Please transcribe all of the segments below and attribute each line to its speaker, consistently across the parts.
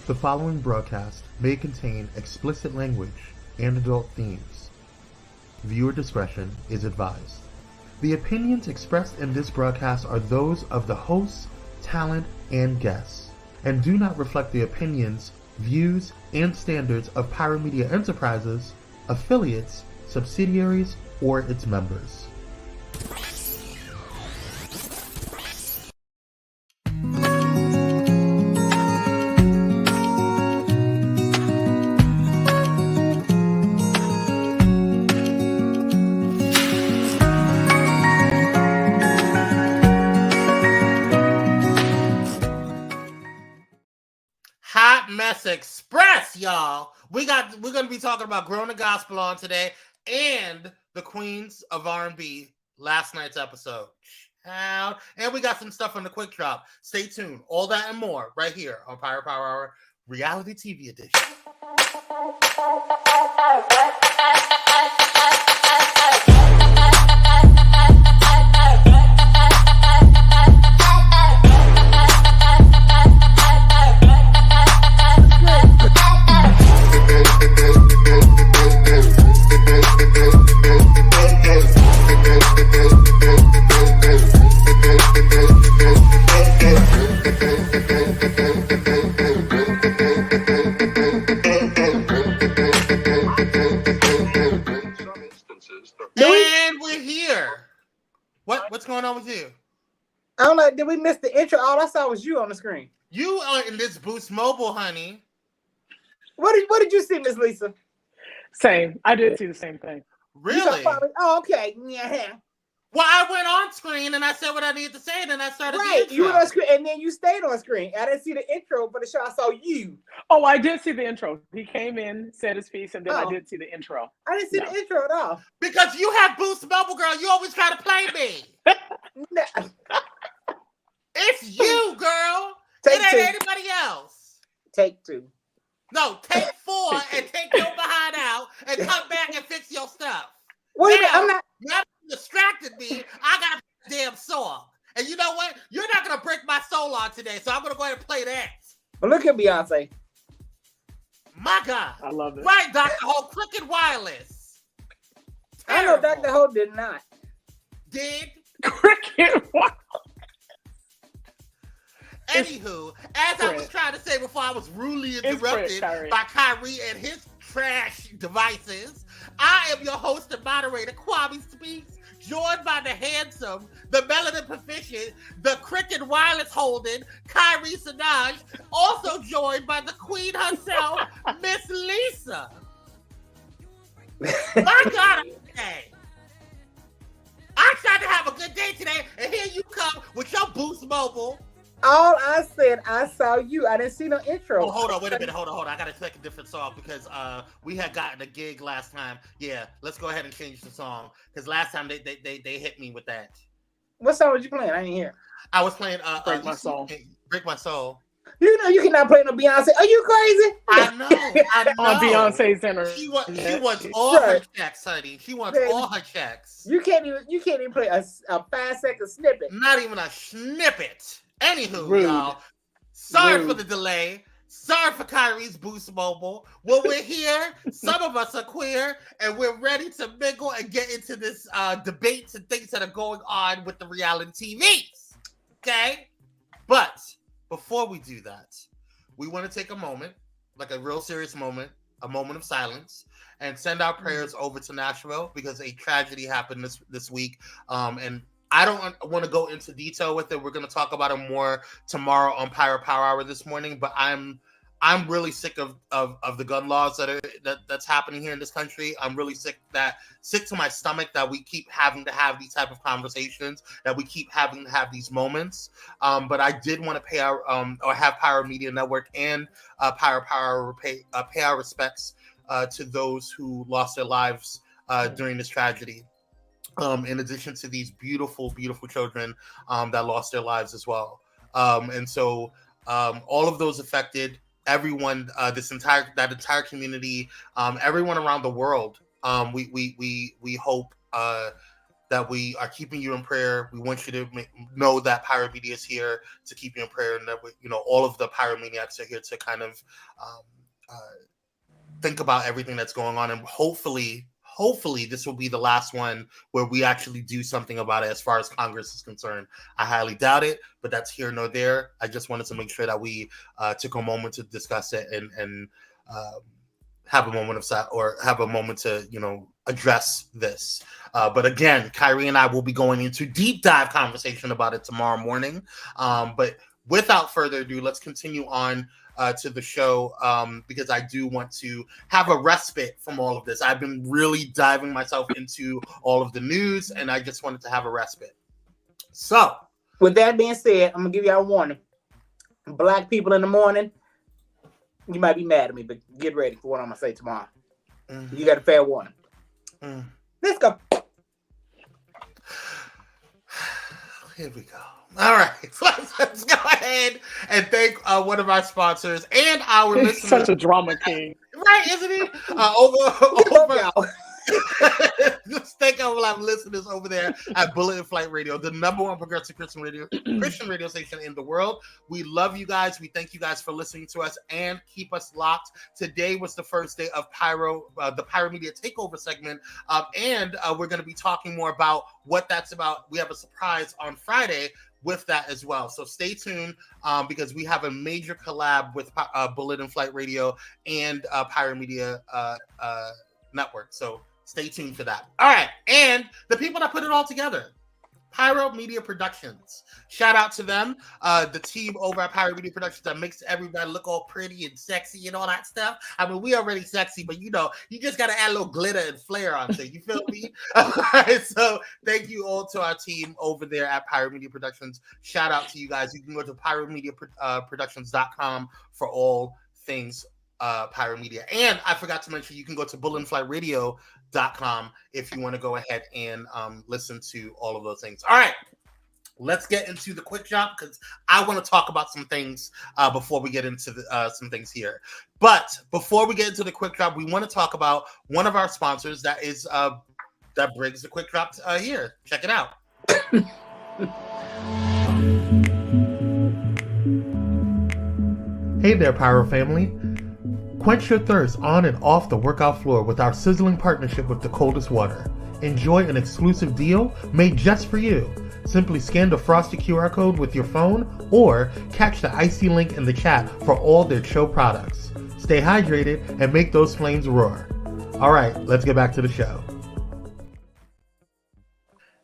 Speaker 1: The following broadcast may contain explicit language and adult themes. Viewer discretion is advised. The opinions expressed in this broadcast are those of the hosts, talent, and guests, and do not reflect the opinions, views, and standards of Pyromedia Enterprises, affiliates, subsidiaries, or its members.
Speaker 2: Express, y'all. We're gonna be talking about Grown and Gospel on today and the Queens of R&B, last night's episode. And we got some stuff on the quick drop. Stay tuned. All that and more right here on Pyro Power Hour Reality TV Edition. And we're here. What's going on with you?
Speaker 3: I don't know. Did we miss the intro? All I saw was you on the screen.
Speaker 2: You are in this Boost Mobile, honey.
Speaker 3: What did you see, Miss Lisa?
Speaker 4: Same. I did see the same thing.
Speaker 2: Really?
Speaker 3: Oh, okay. Yeah.
Speaker 2: Well, I went on screen and I said what I needed to say, and then I started the intro.
Speaker 3: You went on screen, and then you stayed on screen. I didn't see the intro for the show. I saw you.
Speaker 4: Oh, I did see the intro. He came in, said his piece, and then I did see the intro.
Speaker 3: I didn't see the intro at all.
Speaker 2: Because you have Boost Mobile, girl. You always try to play me.
Speaker 3: No.
Speaker 2: It's you, girl.
Speaker 3: Take
Speaker 2: it ain't
Speaker 3: two.
Speaker 2: anybody else.
Speaker 3: Take two.
Speaker 2: No, take four and take your behind out and come back and fix your stuff.
Speaker 3: Wait a minute, I'm not.
Speaker 2: Now you distracted me. I got a damn song. And you know what? You're not going to break my soul on today, so I'm going to go ahead and play that.
Speaker 3: But look at Beyonce.
Speaker 2: My God.
Speaker 4: I love it.
Speaker 2: Right, Dr. Ho, Cricket Wireless.
Speaker 3: I know Dr. Ho did not.
Speaker 2: Did?
Speaker 4: Cricket Wireless.
Speaker 2: Anywho, as I was trying to say before I was rudely interrupted by Kyrie and his trash devices, I am your host and moderator, Kwame Speaks, joined by the handsome, the melanin proficient, the Cricket Wireless holding, Kyrie Sinaj, also joined by the queen herself, Miss Lisa. My God, okay. I tried to have a good day today, and here you come with your Boost Mobile.
Speaker 3: All I said, I saw you. I didn't see no intro.
Speaker 2: Oh, hold on. Wait a minute. Hold on. I got to take a different song because we had gotten a gig last time. Yeah, let's go ahead and change the song because last time they hit me with that.
Speaker 3: What song was you playing? I didn't hear.
Speaker 2: I was playing
Speaker 4: Break My Soul.
Speaker 2: Break My Soul.
Speaker 3: You know you cannot play no Beyonce. Are you crazy?
Speaker 2: I know.
Speaker 4: On Beyonce's dinner.
Speaker 2: She wants all her checks, honey. She wants all her checks.
Speaker 3: You can't even play a 5-second snippet.
Speaker 2: Not even a snippet. Anywho, y'all, sorry for the delay. Sorry for Kyrie's Boost Mobile. Well, we're here. Some of us are queer, and we're ready to mingle and get into this debates and things that are going on with the reality TVs. Okay? But before we do that, we want to take a moment, like a real serious moment, a moment of silence, and send our prayers over to Nashville because a tragedy happened this week. And I don't want to go into detail with it. We're going to talk about it more tomorrow on Pyro Power Hour this morning. But I'm really sick of the gun laws that's happening here in this country. I'm really sick to my stomach that we keep having to have these type of conversations, that we keep having to have these moments. But I did want to pay our or have Pyromedia Network and Pyro Power pay our respects to those who lost their lives during this tragedy. In addition to these beautiful, beautiful children that lost their lives as well. And so all of those affected, everyone, that entire community, everyone around the world, we hope that we are keeping you in prayer. We want you to know that Pyromedia is here to keep you in prayer, and that all of the pyromaniacs are here to kind of think about everything that's going on, and hopefully this will be the last one where we actually do something about it as far as Congress is concerned. I highly doubt it, but that's here nor there. I just wanted to make sure that we took a moment to discuss it and have a moment of to address this. But again, Kyrie and I will be going into deep dive conversation about it tomorrow morning. But without further ado, let's continue on to the show, because I do want to have a respite from all of this. I've been really diving myself into all of the news, and I just wanted to have a respite. So,
Speaker 3: with that being said, I'm gonna give y'all a warning. Black people in the morning, you might be mad at me, but get ready for what I'm gonna say tomorrow. Mm-hmm. You got a fair warning. Mm. Let's go.
Speaker 2: Here we go. All right, let's go ahead and thank one of our sponsors and our listeners.
Speaker 4: Such a drama king,
Speaker 2: right? Isn't he? Just thank all of our listeners over there at Bullet and Flight Radio, the #1 progressive Christian radio station in the world. We love you guys. We thank you guys for listening to us and keep us locked. Today was the first day of the Pyromedia Takeover segment, and we're going to be talking more about what that's about. We have a surprise on Friday with that as well. So stay tuned, because we have a major collab with Bullet and Flight Radio and Pyromedia Network. So stay tuned for that. All right. And the people that put it all together, Pyromedia Productions. Shout out to them. The team over at Pyromedia Productions that makes everybody look all pretty and sexy and all that stuff. I mean, we already sexy, but you just got to add a little glitter and flair onto it. You feel me? All right. So thank you all to our team over there at Pyromedia Productions. Shout out to you guys. You can go to pyromediaproductions.com for all things Pyromedia. And I forgot to mention, you can go to bulletandflightradio.com if you want to go ahead and listen to all of those things. All right, let's get into the quick drop, because I want to talk about some things before we get into some things here. But before we get into the quick drop, we want to talk about one of our sponsors that is that brings the quick drop here. Check it out.
Speaker 1: Hey there, Pyro family. Quench your thirst on and off the workout floor with our sizzling partnership with The Coldest Water. Enjoy an exclusive deal made just for you. Simply scan the frosty QR code with your phone or catch the icy link in the chat for all their chill products. Stay hydrated and make those flames roar. All right, let's get back to the show.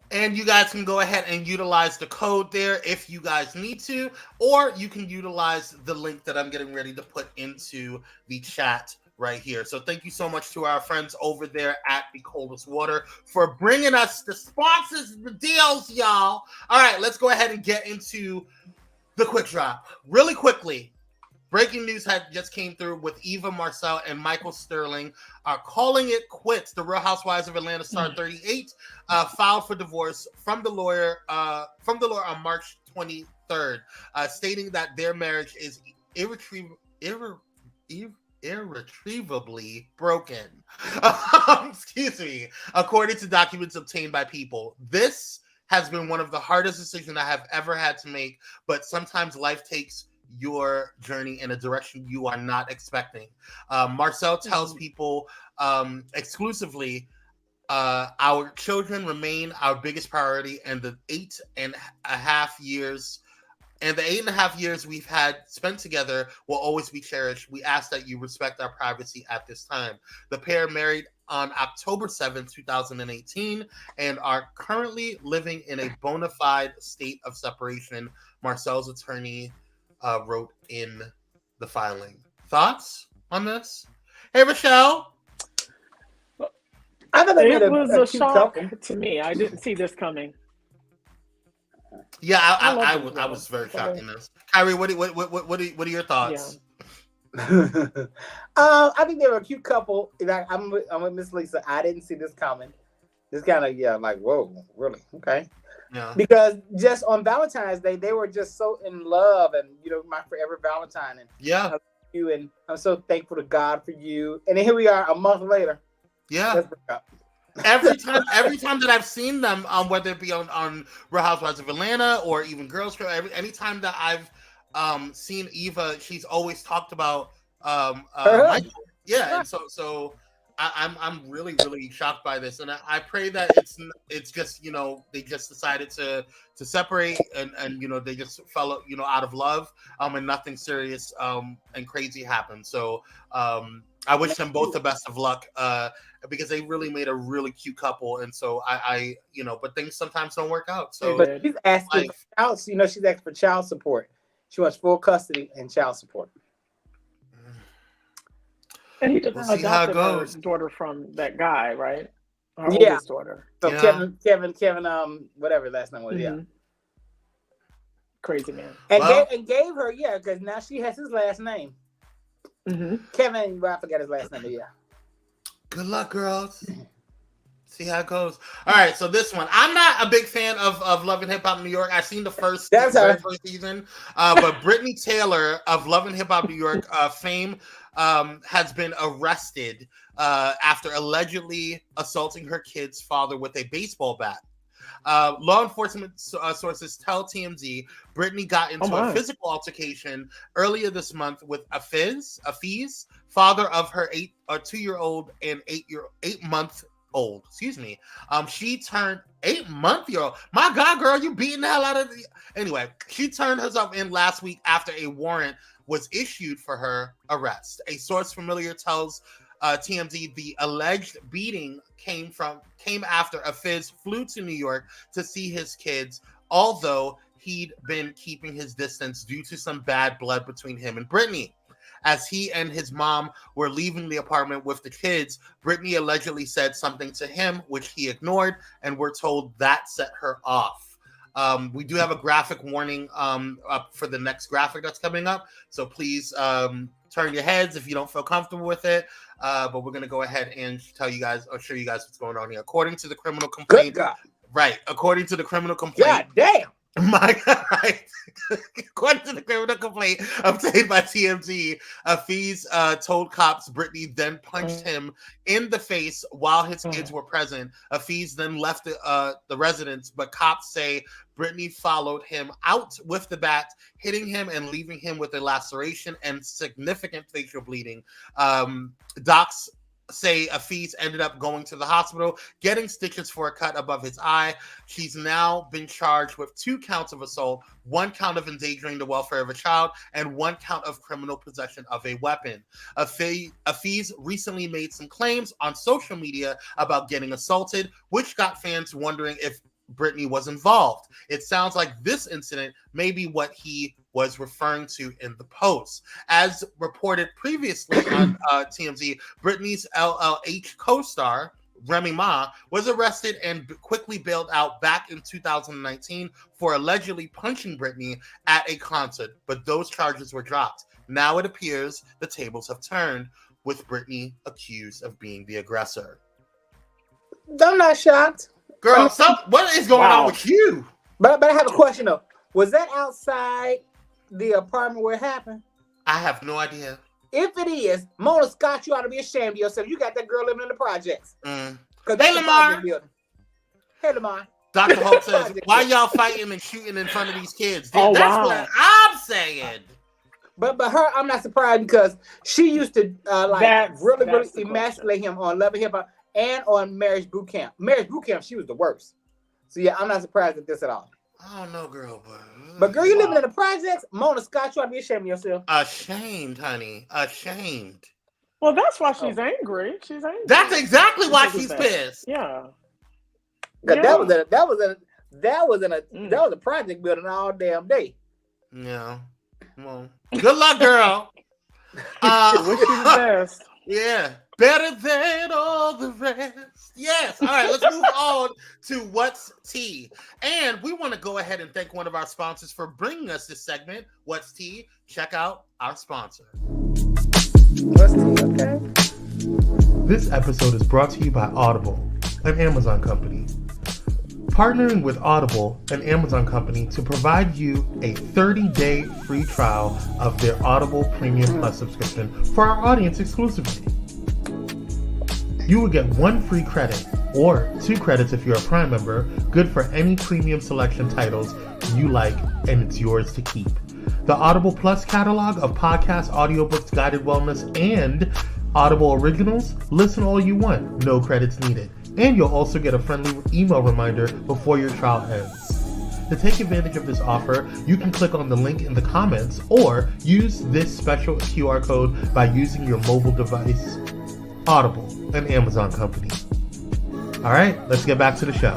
Speaker 2: And you guys can go ahead and utilize the code there if you guys need to, or you can utilize the link that I'm getting ready to put into the chat right here. So thank you so much to our friends over there at The Coldest Water for bringing us the sponsors, the deals, y'all. All right, let's go ahead and get into the quick drop. Really quickly, breaking news just came through with Eva Marcel and Michael Sterling are calling it quits. The Real Housewives of Atlanta star 38 filed for divorce from the lawyer on March 23rd, stating that their marriage is irretrievably broken. Excuse me. According to documents obtained by People, this has been one of the hardest decisions I have ever had to make, but sometimes life takes your journey in a direction you are not expecting. Marcel tells People exclusively, our children remain our biggest priority, and the 8.5 years we've had spent together will always be cherished. We ask that you respect our privacy at this time. The pair married on October 7th, 2018, and are currently living in a bona fide state of separation, Marcel's attorney wrote in the filing. Thoughts on this? Hey, Michelle.
Speaker 3: I thought
Speaker 4: it was a shock to me. I didn't see this coming.
Speaker 2: Yeah, I was very shocked in this. Kyrie, what are your thoughts?
Speaker 3: Yeah. I think they were a cute couple. I'm with Miss Lisa. I didn't see this coming. This kind of like, whoa, really? Okay. Yeah. Because just on Valentine's Day, they were just so in love, and my forever Valentine. And
Speaker 2: yeah,
Speaker 3: you, and I'm so thankful to God for you. And then here we are a month later.
Speaker 2: Yeah. every time that I've seen them, whether it be on Real Housewives of Atlanta or even Girls Trip, anytime that I've seen Eva, she's always talked about Michael. Yeah, and so I'm really, really shocked by this, and I pray that it's just, you know, they just decided to separate and you know, they just fell, you know, out of love, and nothing serious and crazy happened. So I wish them both the best of luck, because they really made a really cute couple, and so I you know, but things sometimes don't work out. So
Speaker 3: but she's asking she's asking for child support. She wants full custody and child support.
Speaker 4: And he just adopted her daughter from that guy, right? Her oldest daughter.
Speaker 3: So Kevin, whatever his last name was,
Speaker 4: Crazy man.
Speaker 3: And gave her, because now she has his last name. Kevin, I forgot his last name, but
Speaker 2: Good luck, girls. See how it goes. All right, so this one. I'm not a big fan of Love and Hip Hop New York. I've seen the first season. But Brittany Taylor of Love and Hip Hop New York fame has been arrested after allegedly assaulting her kid's father with a baseball bat. Law enforcement sources tell TMZ Brittany got into a physical altercation earlier this month with Afiz, father of her 2-year-old and 8-month-old. Excuse me. She turned 8-month-old. My God, girl, you beating the hell out of the... Anyway, she turned herself in last week after a warrant was issued for her arrest. A source familiar tells TMZ the alleged beating came after Afiz flew to New York to see his kids, although he'd been keeping his distance due to some bad blood between him and Brittany. As he and his mom were leaving the apartment with the kids, Brittany allegedly said something to him, which he ignored, and we're told that set her off. We do have a graphic warning up for the next graphic that's coming up, so please turn your heads if you don't feel comfortable with it. But we're going to go ahead and tell you guys, or show you guys what's going on here. According to the criminal complaint, according to the criminal complaint,
Speaker 3: God damn.
Speaker 2: My God, right. According to the criminal complaint obtained by TMZ, Afiz told cops Brittany then punched him in the face while his kids were present. Afiz then left the residence, but cops say Brittany followed him out with the bat, hitting him and leaving him with a laceration and significant facial bleeding. Docs say Afiz ended up going to the hospital, getting stitches for a cut above his eye. She's now been charged with 2 counts of assault, 1 count of endangering the welfare of a child, and 1 count of criminal possession of a weapon. Afiz recently made some claims on social media about getting assaulted, which got fans wondering if Brittany was involved. It sounds like this incident may be what he was referring to in the post. As reported previously on TMZ, Brittany's LLH co-star, Remy Ma, was arrested and quickly bailed out back in 2019 for allegedly punching Brittany at a concert, but those charges were dropped. Now it appears the tables have turned, with Brittany accused of being the aggressor.
Speaker 3: I'm not shocked.
Speaker 2: Girl, what is going on with you?
Speaker 3: But I have a question though. Was that outside the apartment where it happened?
Speaker 2: I have no idea.
Speaker 3: If it is, Mona Scott, you ought to be ashamed of yourself. You got that girl living in the projects.
Speaker 2: Hey, Lamar.
Speaker 3: Hey, Lamar.
Speaker 2: Dr. Hope says, why y'all fighting and shooting in front of these kids? That's what I'm saying.
Speaker 3: But her, I'm not surprised because she used to really emasculate him on Love and Hip Hop and on Marriage Boot Camp. Marriage Boot Camp, she was the worst. So yeah, I'm not surprised at this at all.
Speaker 2: I don't know, girl,
Speaker 3: but girl, you living in the projects, Mona Scott, you ought to be ashamed of yourself.
Speaker 2: Ashamed, honey. Ashamed.
Speaker 4: Well, that's why she's angry. She's angry.
Speaker 2: That's exactly why she's pissed.
Speaker 4: Yeah.
Speaker 3: That was a project building all damn day.
Speaker 2: Yeah. Well, good luck, girl.
Speaker 4: Wish you the best.
Speaker 2: Yeah. Better than all the rest. Yes. All right, let's move on to What's Tea. And we want to go ahead and thank one of our sponsors for bringing us this segment, What's Tea. Check out our sponsor.
Speaker 3: What's Tea, okay?
Speaker 1: This episode is brought to you by Audible, an Amazon company. Partnering with Audible, an Amazon company, to provide you a 30-day free trial of their Audible Premium Plus subscription for our audience exclusively. You will get 1 free credit or 2 credits if you're a Prime member, good for any premium selection titles you like, and it's yours to keep. The Audible Plus catalog of podcasts, audiobooks, guided wellness, and Audible originals, listen all you want, no credits needed. And you'll also get a friendly email reminder before your trial ends. To take advantage of this offer, you can click on the link in the comments or use this special QR code by using your mobile device. Audible, an Amazon company. All right, let's get back to the show.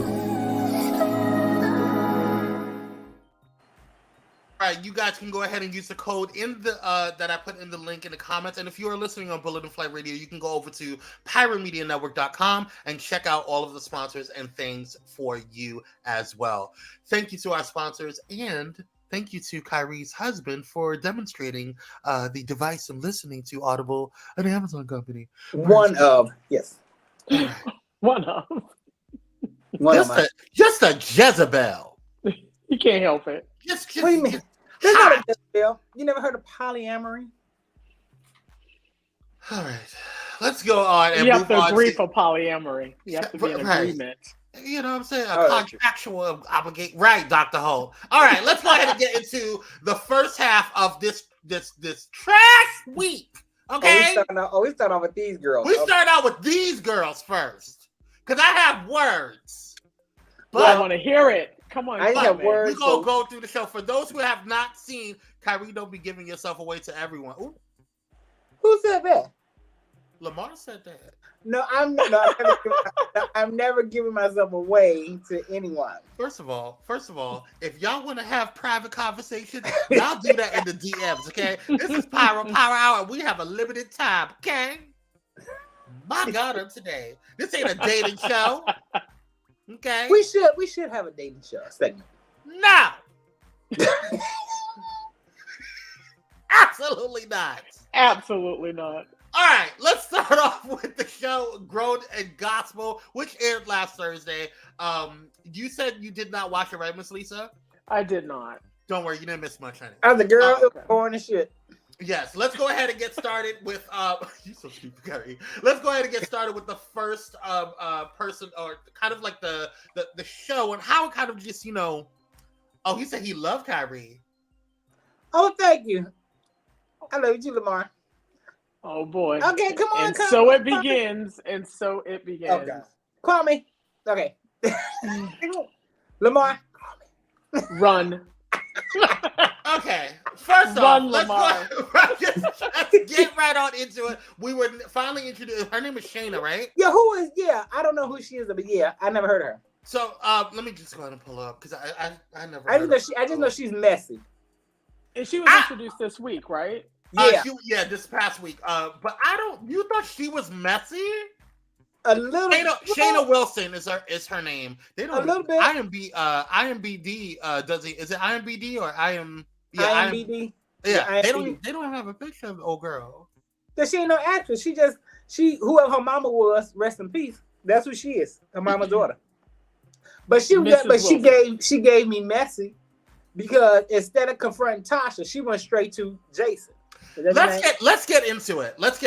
Speaker 2: All right, you guys can go ahead and use the code in the that I put in the link in the comments. And if you are listening on Bullet and Flight Radio, you can go over to pyromedianetwork.com and check out all of the sponsors and things for you as well. Thank you to our sponsors, and thank you to Kyrie's husband for demonstrating the device and listening to Audible, an Amazon company.
Speaker 3: One of.
Speaker 2: Just a Jezebel.
Speaker 4: You can't help it.
Speaker 2: Just
Speaker 3: what do you mean? There's not a Jezebel. You never heard of polyamory?
Speaker 2: All right, let's go on. And
Speaker 4: you have to agree for polyamory. You have to be in agreement.
Speaker 2: You know what I'm saying? A contractual obligation. Right, Dr. Holt. All right, let's go ahead and get into the first half of this trash week. Okay?
Speaker 3: We start off with these girls.
Speaker 2: We start out with these girls first. Because I have words.
Speaker 4: But I want to hear it. Come on.
Speaker 3: I have words.
Speaker 2: We're going to go through the show. For those who have not seen, Kyrie, don't be giving yourself away to everyone. Ooh.
Speaker 3: Who said that?
Speaker 2: Lamar said that.
Speaker 3: No, I'm never giving myself away to anyone.
Speaker 2: First of all, if y'all want to have private conversations, y'all do that in the DMs, okay? This is Pyro Power Hour. We have a limited time, okay? My God, of today. This ain't a dating show. Okay.
Speaker 3: We should have a dating show segment.
Speaker 2: No. Absolutely not.
Speaker 4: Absolutely not.
Speaker 2: All right, let's start off with the show Grown and Gospel, which aired last Thursday. You said you did not watch it, right, Miss Lisa?
Speaker 4: I did not.
Speaker 2: Don't worry, you didn't miss much, honey.
Speaker 3: I'm the girl who was born and shit.
Speaker 2: Yes, let's go ahead and get started with you're so stupid, Gary. Let's go ahead and get started with the first person, or kind of like the show, and how it kind of just, you know. Oh, he said he loved Kyrie.
Speaker 3: Oh, thank you. I love you, Lamar.
Speaker 4: Oh boy.
Speaker 3: Okay, come on.
Speaker 4: And so it begins.
Speaker 3: Okay. Call me. Okay. Lamar.
Speaker 4: Run.
Speaker 2: Okay. First off, let's get right on into it. We were finally introduced. Her name is Shayna, right?
Speaker 3: Yeah, who is? Yeah, I don't know who she is, but yeah, I never heard of her.
Speaker 2: So let me just go ahead and pull up because I never.
Speaker 3: I just know she's messy.
Speaker 4: And she was introduced this week, right?
Speaker 3: Yeah,
Speaker 2: this past week. But you thought she was messy?
Speaker 3: A little.
Speaker 2: Shayna Wilson is her name. They don't.
Speaker 3: A little bit.
Speaker 2: IMBD does it? Is it IMBD or IM? Yeah,
Speaker 3: IMBD.
Speaker 2: Yeah, they don't have a picture of the old girl.
Speaker 3: Cause she ain't no actress. She whoever her mama was, rest in peace. That's who she is. Her mama's daughter. But she gave me messy because instead of confronting Tasha, she went straight to Jason.
Speaker 2: Let's get into it. Don't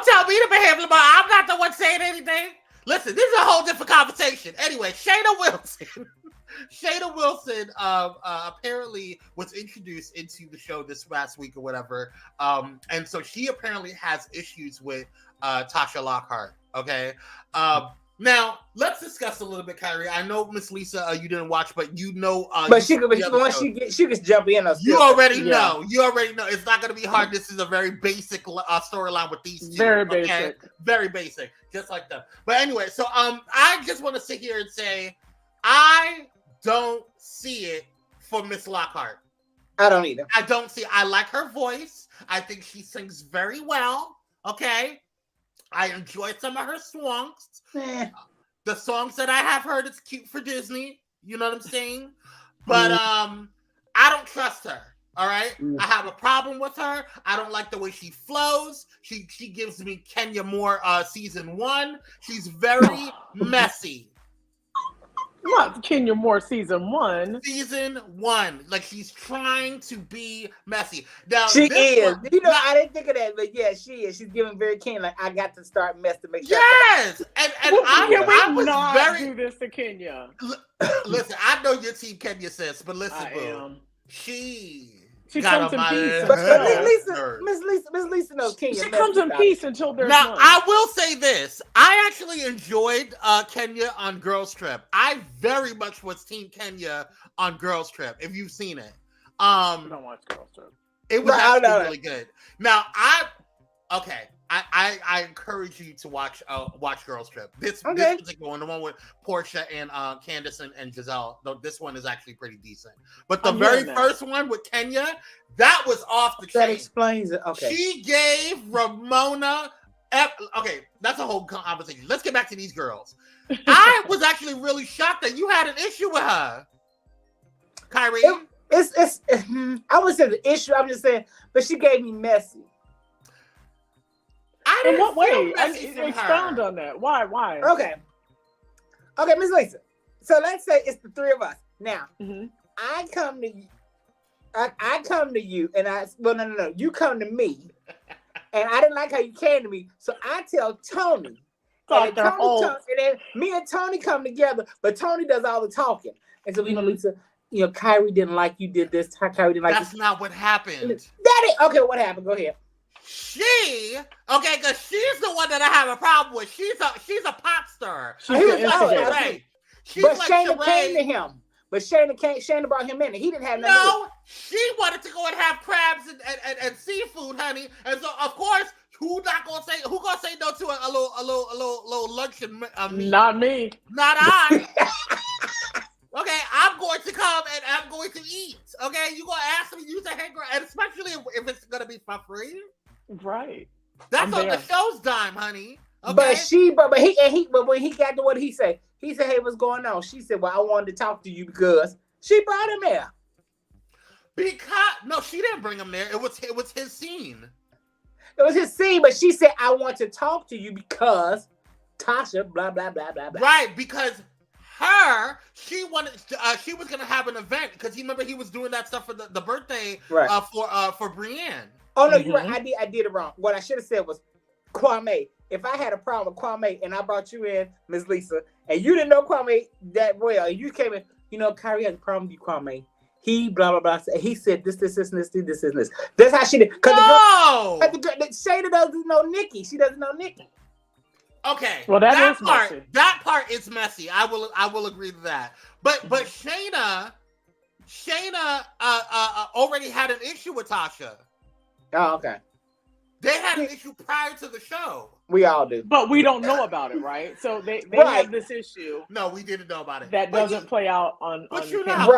Speaker 2: tell me to behave, Lamar. I'm not the one saying anything. Listen, this is a whole different conversation. Anyway, Shayna Wilson apparently was introduced into the show this last week or whatever. And so she apparently has issues with Tasha Lockhart. Okay. Now let's discuss a little bit, Kyrie. I know Miss Lisa, you didn't watch, but you know.
Speaker 3: But she could jump in.
Speaker 2: You already know. It's not going to be hard. This is a very basic storyline with these two.
Speaker 4: Very basic.
Speaker 2: Very basic, just like them. But anyway, so I just want to sit here and say, I don't see it for Miss Lockhart.
Speaker 3: I don't either.
Speaker 2: I don't see. I like her voice. I think she sings very well. Okay. I enjoy some of her songs. The songs that I have heard, it's cute for Disney. You know what I'm saying? But I don't trust her. All right? I have a problem with her. I don't like the way she flows. She gives me Kenya Moore season 1. She's very messy.
Speaker 4: about Kenya Moore season 1.
Speaker 2: Season 1. Like, she's trying to be messy. Now,
Speaker 3: she is. I didn't think of that, but yeah, she is. She's giving very Kenya, like, I got to start mess to make sure.
Speaker 2: Yes! And I was
Speaker 4: not
Speaker 2: very...
Speaker 4: do this to Kenya.
Speaker 2: Listen, I know your team Kenya sis, but listen, boo. She got
Speaker 4: comes in peace.
Speaker 3: But Miss Lisa knows Kenya.
Speaker 4: She comes in peace until there's
Speaker 2: Now,
Speaker 4: none.
Speaker 2: I will say this. I actually enjoyed Kenya on Girls Trip. I very much was Team Kenya on Girls Trip, if you've seen it.
Speaker 4: I don't watch Girls Trip.
Speaker 2: It was actually really good. Now, I encourage you to watch Girls Trip. This particular one, the one with Portia and Candace and Giselle. Though this one is actually pretty decent. But the very first one with Kenya, that was off the chain.
Speaker 3: That explains it. Okay.
Speaker 2: She gave Ramona. Okay, that's a whole conversation. Let's get back to these girls. I was actually really shocked that you had an issue with her, Kyrie.
Speaker 3: It's I wouldn't say the issue. I'm just saying, but she gave me messy.
Speaker 4: In what way? Expound on that. Why?
Speaker 3: Okay, Miss Lisa. So let's say it's the three of us. Now, I come to you. I come to you, and no. You come to me, and I didn't like how you came to me. So I tell Tony. And then me and Tony come together, but Tony does all the talking. And so, Lisa, Kyrie didn't like you did this. Kyrie didn't like
Speaker 2: That's not what happened.
Speaker 3: Okay, what happened? Go ahead.
Speaker 2: Because she's the one that I have a problem with. She's a pop star.
Speaker 3: But Shayna came to him. But Shayna brought him in, and he didn't have nothing.
Speaker 2: No, she wanted to go and have crabs and seafood, honey. And so, of course, who gonna say no to a little luncheon?
Speaker 4: Not me.
Speaker 2: Not I. Okay, I'm going to come and I'm going to eat. Okay, you gonna ask me? You say, hey, girl, and especially if it's gonna be for free.
Speaker 4: Right.
Speaker 2: That's on the show's dime, honey. Okay?
Speaker 3: But when he got to what he said, hey, what's going on? She said, well, I wanted to talk to you because she brought him there.
Speaker 2: No, she didn't bring him there. It was his scene.
Speaker 3: It was his scene, but she said, I want to talk to you because Tasha, blah, blah, blah, blah, blah.
Speaker 2: Right, because she was gonna have an event because you remember he was doing that stuff for the birthday for Brienne.
Speaker 3: Oh no, you're right. I did it wrong. What I should have said was Kwame. If I had a problem with Kwame and I brought you in, Miss Lisa, and you didn't know Kwame that well, and you came in, Kyrie has a problem with you, Kwame. He blah blah blah. He said this, and this. That's how she did. Shayna doesn't know Nikki. She doesn't know Nikki.
Speaker 2: Okay.
Speaker 4: Well, that
Speaker 2: part is messy. I will agree to that. But Shayna already had an issue with Tasha.
Speaker 3: Oh, okay.
Speaker 2: They had an issue prior to the show.
Speaker 3: We all do.
Speaker 4: But we don't know about it, right? So they have this issue.
Speaker 2: No, we didn't know about it.
Speaker 4: That doesn't play out on
Speaker 2: you know how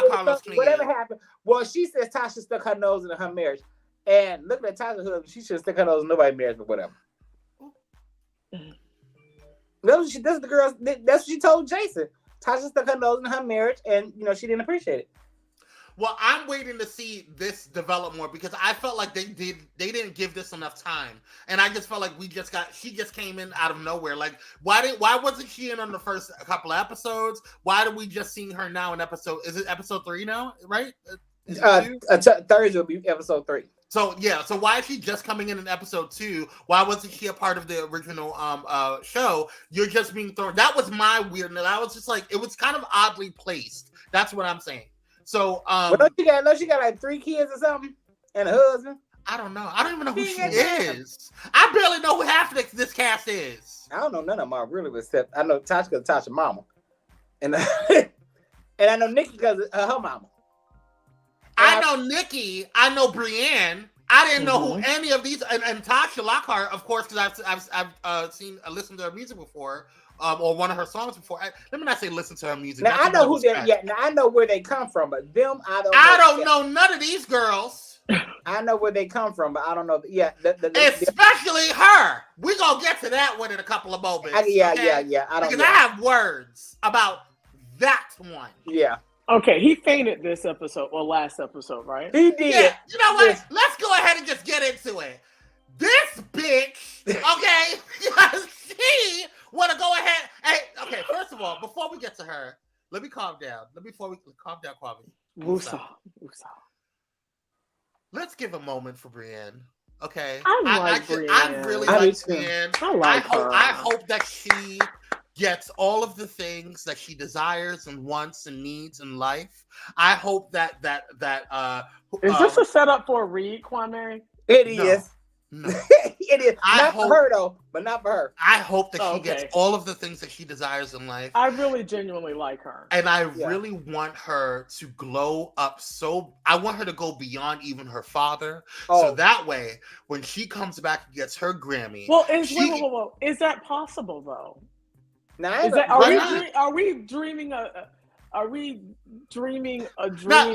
Speaker 2: Carlos,
Speaker 3: whatever happened. Well, she says Tasha stuck her nose in her marriage. And look at Tasha's husband. She should stick her nose in nobody's marriage, but whatever. That's what she told Jason. Tasha stuck her nose in her marriage, and she didn't appreciate it.
Speaker 2: Well, I'm waiting to see this develop more because I felt like they didn't give this enough time, and I just felt like she just came in out of nowhere. Like, why wasn't she in on the first couple of episodes? Why did we just see her now in episode? Is it episode 3 now? Right?
Speaker 3: Thursday will be episode 3.
Speaker 2: So why is she just coming in episode 2? Why wasn't she a part of the original show? You're just being thrown. That was my weirdness. I was just like, it was kind of oddly placed. That's what I'm saying. So
Speaker 3: don't she got like 3 kids or something and a husband?
Speaker 2: I don't know. I don't even know who she is. I barely know who half of this cast is.
Speaker 3: I don't know none of them really, except I know Tasha because Tasha's mama, and and I know Nikki because her mama.
Speaker 2: I know Nikki. I know Brienne. I didn't know who any of these, and Tasha Lockhart, of course, because I've listened to her music before, or one of her songs before. Let me not say listen to her music.
Speaker 3: Now I know who they. Yeah, now I know where they come from, but them I don't.
Speaker 2: I don't know none of these girls.
Speaker 3: I know where they come from, but I don't know. Yeah,
Speaker 2: especially her. We're gonna get to that one in a couple of moments.
Speaker 3: Yeah.
Speaker 2: I don't. Because I have words about that one.
Speaker 3: Yeah.
Speaker 4: Okay, he fainted this episode or last episode, right?
Speaker 3: He did.
Speaker 2: Yeah, you know what? Let's go ahead and just get into it. This bitch, okay, she want to go ahead. Hey, okay, first of all, before we get to her, let me calm down. Calm down, Kwame.
Speaker 4: Woosah.
Speaker 2: Let's give a moment for Brienne. Okay.
Speaker 4: I really
Speaker 2: like Brienne.
Speaker 4: I
Speaker 2: hope that she gets all of the things that she desires and wants and needs in life. I hope that
Speaker 4: is this a setup for a read, Kwame?
Speaker 3: It is.
Speaker 2: No.
Speaker 3: It is. Not for her though, but not for her.
Speaker 2: I hope that she gets all of the things that she desires in life.
Speaker 4: I really genuinely like her.
Speaker 2: And I really want her to glow up I want her to go beyond even her father. So that way, when she comes back and gets her Grammy.
Speaker 4: Well, is that possible though? Are we dreaming a dream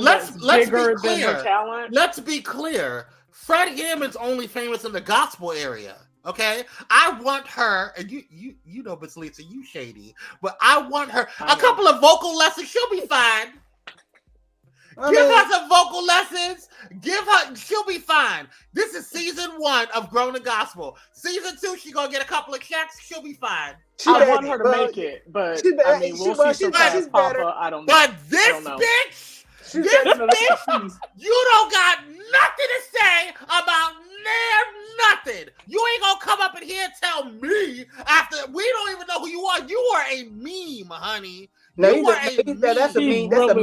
Speaker 4: that's bigger than her talent?
Speaker 2: Let's be clear. Fred Hammond's only famous in the gospel area. Okay, I want her, and you know, Miss Lisa, you shady, but I want her a couple of vocal lessons. She'll be fine. Give her some vocal lessons. She'll be fine. This is season 1 of Grown and Gospel. Season 2, she's gonna get a couple of checks. She'll be fine.
Speaker 4: I want her to make it, but I mean, will she surpass Papa? I don't know.
Speaker 2: But this bitch, you don't got nothing to say about nothing. You ain't gonna come up in here and tell me after we don't even know who you are. You are a meme, honey.
Speaker 3: No, that's a meme. That's
Speaker 4: a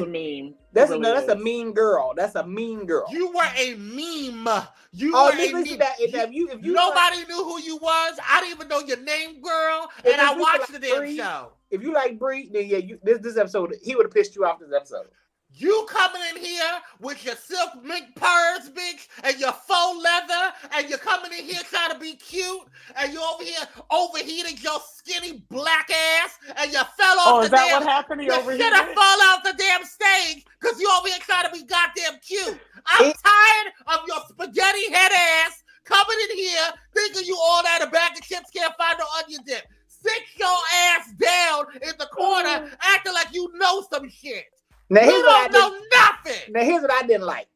Speaker 4: meme.
Speaker 3: That's a mean girl. That's a mean girl.
Speaker 2: You were a meme. You were a meme. If nobody knew who you was, I didn't even know your name, girl. And I watched the damn show.
Speaker 3: If you like Bree, then this episode, he would have pissed you off this episode.
Speaker 2: You coming in here with your silk mink purrs, bitch, and your faux leather, and you're coming in here trying to be cute, and you over here overheated your skinny black ass, and you fell off the damn... Oh, is that what happened? You should have fall off the damn stage, because you over here trying to be goddamn cute. I'm tired of your spaghetti head ass coming in here thinking you all that a bag of chips can't find no onion dip. Sit your ass down in the corner acting like you know some shit.
Speaker 3: Now,
Speaker 2: you don't know nothing.
Speaker 3: Now, here's what I didn't like.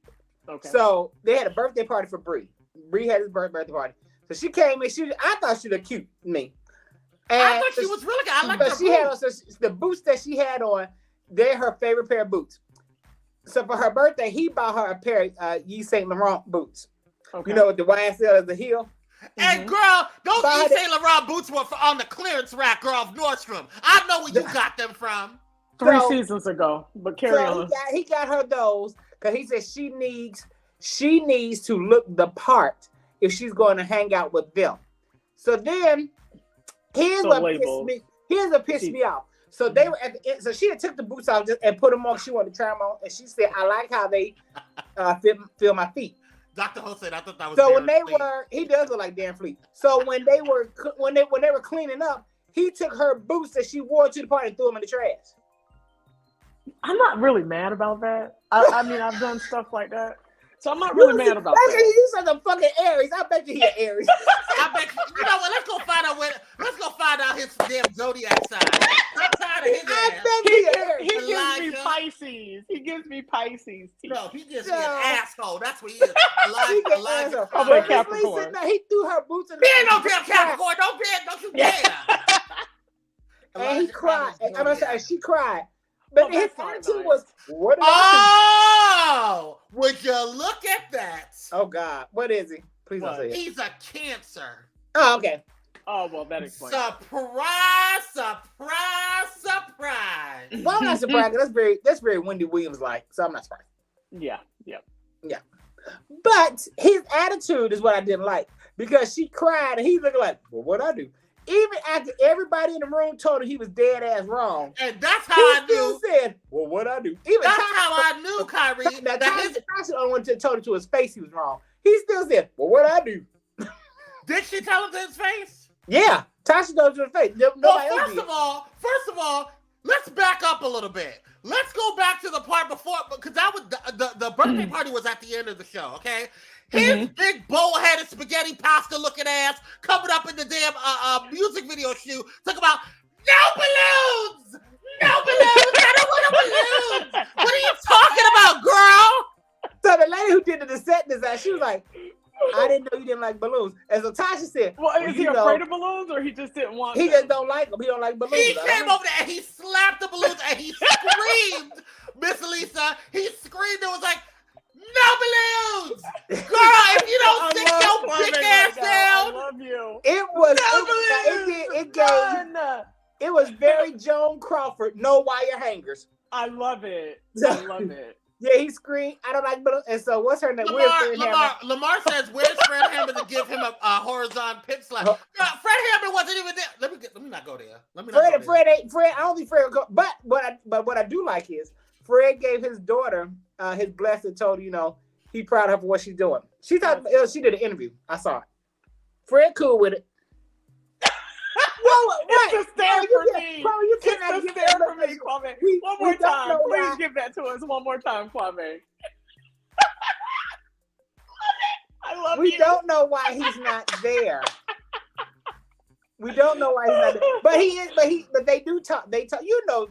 Speaker 4: Okay.
Speaker 3: So, they had a birthday party for Bree. Bree had his birthday party. So, she came in. I thought she looked cute to me. And
Speaker 2: I thought she was really good. I liked her boots.
Speaker 3: The boots that she had on, they're her favorite pair of boots. So, for her birthday, he bought her a pair of Yves Saint Laurent boots. Okay. You know, with the YSL as the heel.
Speaker 2: And girl, those Yves Saint Laurent boots were on the clearance rack, girl, of Nordstrom. I know where you got them from.
Speaker 4: 3 seasons ago, but carry on.
Speaker 3: He got her those because he said she needs to look the part if she's going to hang out with them. So then, here's what pissed me off. So they were at the end. So she had took the boots off and put them on. She wanted to try them on, and she said, "I like how they feel my feet."
Speaker 2: Dr. Ho said, "I thought that was."
Speaker 3: So he does look like Dan Fleet. So when they were cleaning up, he took her boots that she wore to the party and threw them in the trash.
Speaker 4: I'm not really mad about that. I mean, I've done stuff like that. So I'm not really mad about that.
Speaker 3: You said the fucking Aries. I bet you he an Aries.
Speaker 2: I bet you know what? Let's go find out his damn zodiac sign. I'm tired of his ass.
Speaker 4: He gives me Pisces. He gives me Pisces.
Speaker 2: No, he gives me an asshole. That's what he is. Elijah.
Speaker 4: Oh, Capricorn.
Speaker 3: He threw her boots in the
Speaker 2: trash. He ain't no damn Capricorn. Don't you dare.
Speaker 3: And he cried. I'm sorry, she cried. But his attitude was, what
Speaker 2: would you look at that?
Speaker 3: Oh, God. What is he? Please don't say it.
Speaker 2: He's a Cancer.
Speaker 3: Oh, okay.
Speaker 4: Oh, well, that explains.
Speaker 2: Surprise.
Speaker 3: Well, I'm not surprised. That's very Wendy Williams-like, so I'm not surprised.
Speaker 4: Yeah.
Speaker 3: But his attitude is what I didn't like, because she cried, and he's looking like, well, what'd I do? Even after everybody in the room told him he was dead ass wrong.
Speaker 2: And that's how I knew.
Speaker 3: He said, well, what'd I do? Even
Speaker 2: that's how I knew, Kyrie.
Speaker 3: Tasha the only one told him to his face he was wrong. He still said, well, what'd I do?
Speaker 2: Did she tell him to his face?
Speaker 3: Yeah. Tasha told him to his face.
Speaker 2: First of all, let's back up a little bit. Let's go back to the part before, because that was the birthday party was at the end of the show, okay? His big bow-headed spaghetti pasta looking ass coming up in the damn music video shoot talking about no balloons! I don't want no balloons! What are you talking about, girl?
Speaker 3: So the lady who did the set design, she was like, I didn't know you didn't like balloons. And so Tasha said,
Speaker 4: well, is he afraid of balloons or he just didn't want
Speaker 3: He
Speaker 4: them?
Speaker 3: just don't like them. He don't like balloons.
Speaker 2: He came over there and he slapped the balloons and he screamed, Miss Lisa. He screamed and was like, no balloons! Girl, if you don't sit your big ass down.
Speaker 4: I love you.
Speaker 3: It was, it was very Joan Crawford, no wire hangers.
Speaker 4: I love it. I love it.
Speaker 3: Yeah, he screamed, I don't like balloons. And so what's her name?
Speaker 2: Lamar says, where's Fred Hammond to give him a horizontal pip slap? Girl, Fred Hammond wasn't even there. Let me not go there. Fred,
Speaker 3: I don't think Fred would go. But what I do like is Fred gave his daughter his blessing, told her, he proud of her for what she's doing. She thought she did an interview. I saw it. Fred cool with it.
Speaker 4: It's a stare for me. It's a stare for me, Kwame. One more time. Please give that to us one more time, Kwame. I love you.
Speaker 3: We don't know why he's not there. We don't know why he's not there. But he is. But they do talk. They talk.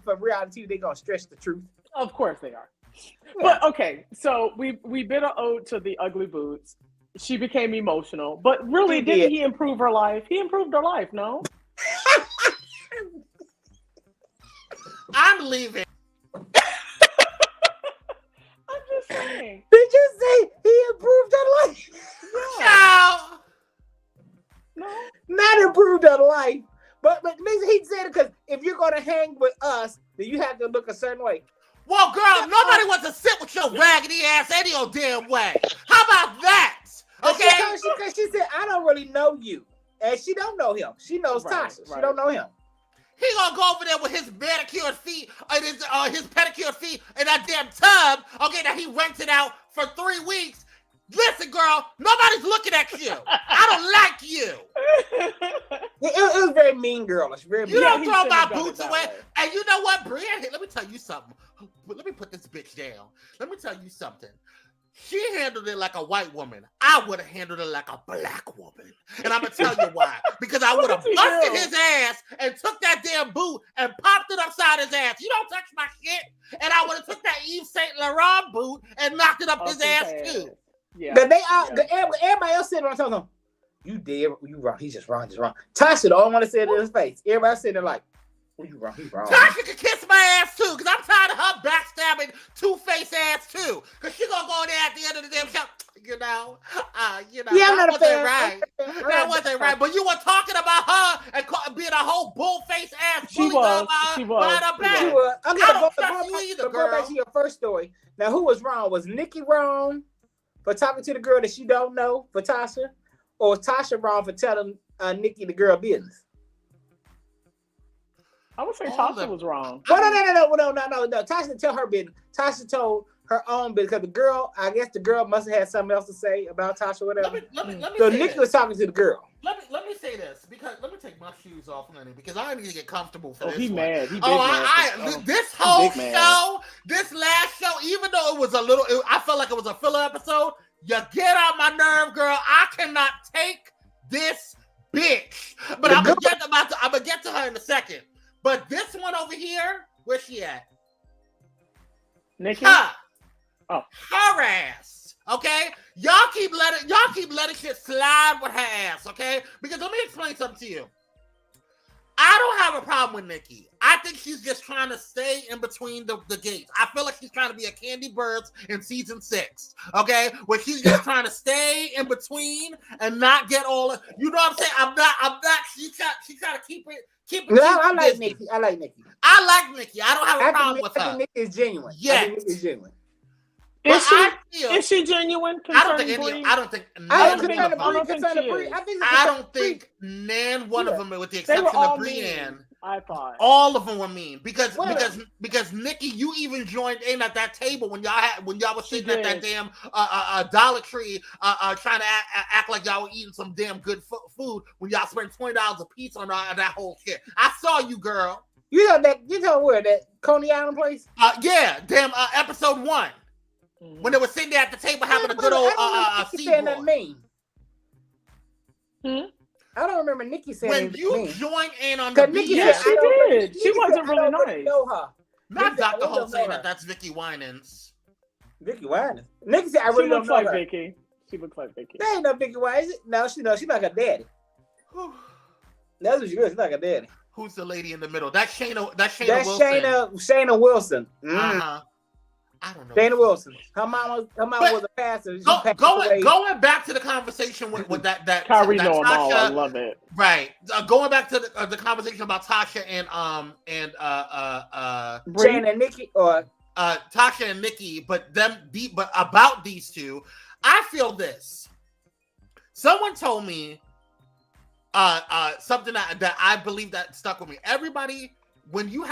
Speaker 3: For reality TV, they're gonna stretch the truth.
Speaker 4: Of course they are. Yeah. But okay, so we bid an ode to the ugly boots. She became emotional, but really, didn't he improve her life? He improved her life, no?
Speaker 2: I'm leaving.
Speaker 4: I'm just saying.
Speaker 3: Did you say he improved her life?
Speaker 2: No.
Speaker 3: Not improved her life. But he said it because if you're going to hang with us, then you have to look a certain way.
Speaker 2: Well, girl, nobody wants to sit with your raggedy ass any old damn way. How about that? Okay?
Speaker 3: Because she said, I don't really know you. And she don't know him. She knows Tasha. She don't know him.
Speaker 2: He gonna go over there with his manicured feet and his pedicured feet in that damn tub, okay, that he rented out for 3 weeks. Listen, girl, nobody's looking at you. I don't like you.
Speaker 3: It was very mean girlish.
Speaker 2: You don't throw my boots away. And you know what, Brienne? Let me tell you something. Let me put this bitch down. Let me tell you something. She handled it like a white woman. I would have handled it like a black woman. And I'm going to tell you why. Because I would have busted his ass and took that damn boot and popped it upside his ass. You don't touch my shit. And I would have took that Yves Saint Laurent boot and knocked it up his ass too.
Speaker 3: Yeah. But everybody else sitting around telling him, you did, you wrong. He's just wrong, Tasha the only one to say it in his face. Everybody sitting there like, you wrong, he's wrong.
Speaker 2: Tasha can kiss my ass too, because I'm tired of her backstabbing two-faced ass too. Because she gonna go in there at the end of the damn show, that wasn't right. That wasn't right. But you were talking about her and being a whole bull-faced ass bully.
Speaker 3: She was. I'm gonna go back to your first story. Now, who was wrong? Was Nikki wrong for talking to the girl that she don't know for Tasha? Or was Tasha wrong for telling Nikki the girl business?
Speaker 4: I would say Tasha was wrong.
Speaker 3: No. Tasha didn't tell her business. Tasha told her own business because I guess the girl must have had something else to say about Tasha or whatever.
Speaker 2: Let me
Speaker 3: so Nikki was talking to the girl.
Speaker 2: Let me say this because let me take my shoes off, honey, because I need to get comfortable for this.
Speaker 4: He mad.
Speaker 2: This whole show, this last show, even though it was I felt like it was a filler episode. You get on my nerve, girl. I cannot take this bitch. But I'm gonna get to her in a second. But this one over here, where's she at?
Speaker 4: Nikki?
Speaker 2: Her ass. Okay? Y'all keep letting shit slide with her ass, okay? Because let me explain something to you. I don't have a problem with Nikki. I think she's just trying to stay in between the gates. I feel like she's trying to be a kandiburress in season 6, okay? Where she's just trying to stay in between and not get all of, you know what I'm saying? I'm not, she's trying to keep it.
Speaker 3: No, I like Nikki. I like Nikki.
Speaker 2: I don't have a problem with her.
Speaker 3: I think Nikki is genuine.
Speaker 2: Yeah.
Speaker 3: I think Nikki is genuine.
Speaker 4: Is she genuine?
Speaker 2: I don't think Nan one of them, with the exception of Brienne.
Speaker 4: I thought
Speaker 2: all of them were mean because Nikki, you even joined in at that table when y'all was sitting at that damn Dollar Tree trying to act like y'all were eating some damn good food when y'all spent $20 a piece on that whole shit. I saw you, girl.
Speaker 3: You know where that Coney Island place?
Speaker 2: Episode 1. When they were sitting there at the table having a good old
Speaker 3: mean. I don't remember Nikki saying
Speaker 2: when you joined in on the
Speaker 4: BS. Yeah, she did. She wasn't really nice.
Speaker 3: Know her.
Speaker 2: Not Dr. Hope saying that's Vicky Winans.
Speaker 3: Vicky Winans. Nikki said I really don't know
Speaker 4: like
Speaker 3: her.
Speaker 4: Vicky. She looks like Vicky.
Speaker 3: That ain't no Vicky White, is it? No, she like her daddy. That's what she looks like, her daddy.
Speaker 2: Who's the lady in the middle? That's Shayna. That's
Speaker 3: Shayna Wilson.
Speaker 2: I don't know.
Speaker 3: Shayna Wilson. Her mom was a pastor.
Speaker 2: Going back to the conversation with that
Speaker 4: Kyrie
Speaker 2: that
Speaker 4: know
Speaker 2: Tasha,
Speaker 4: all. I love it.
Speaker 2: Right. Going back to the conversation about Tasha and
Speaker 3: Shayna and Nikki, or
Speaker 2: Tasha and Nikki, but about these two, I feel this. Someone told me something that I believe that stuck with me. Everybody, when you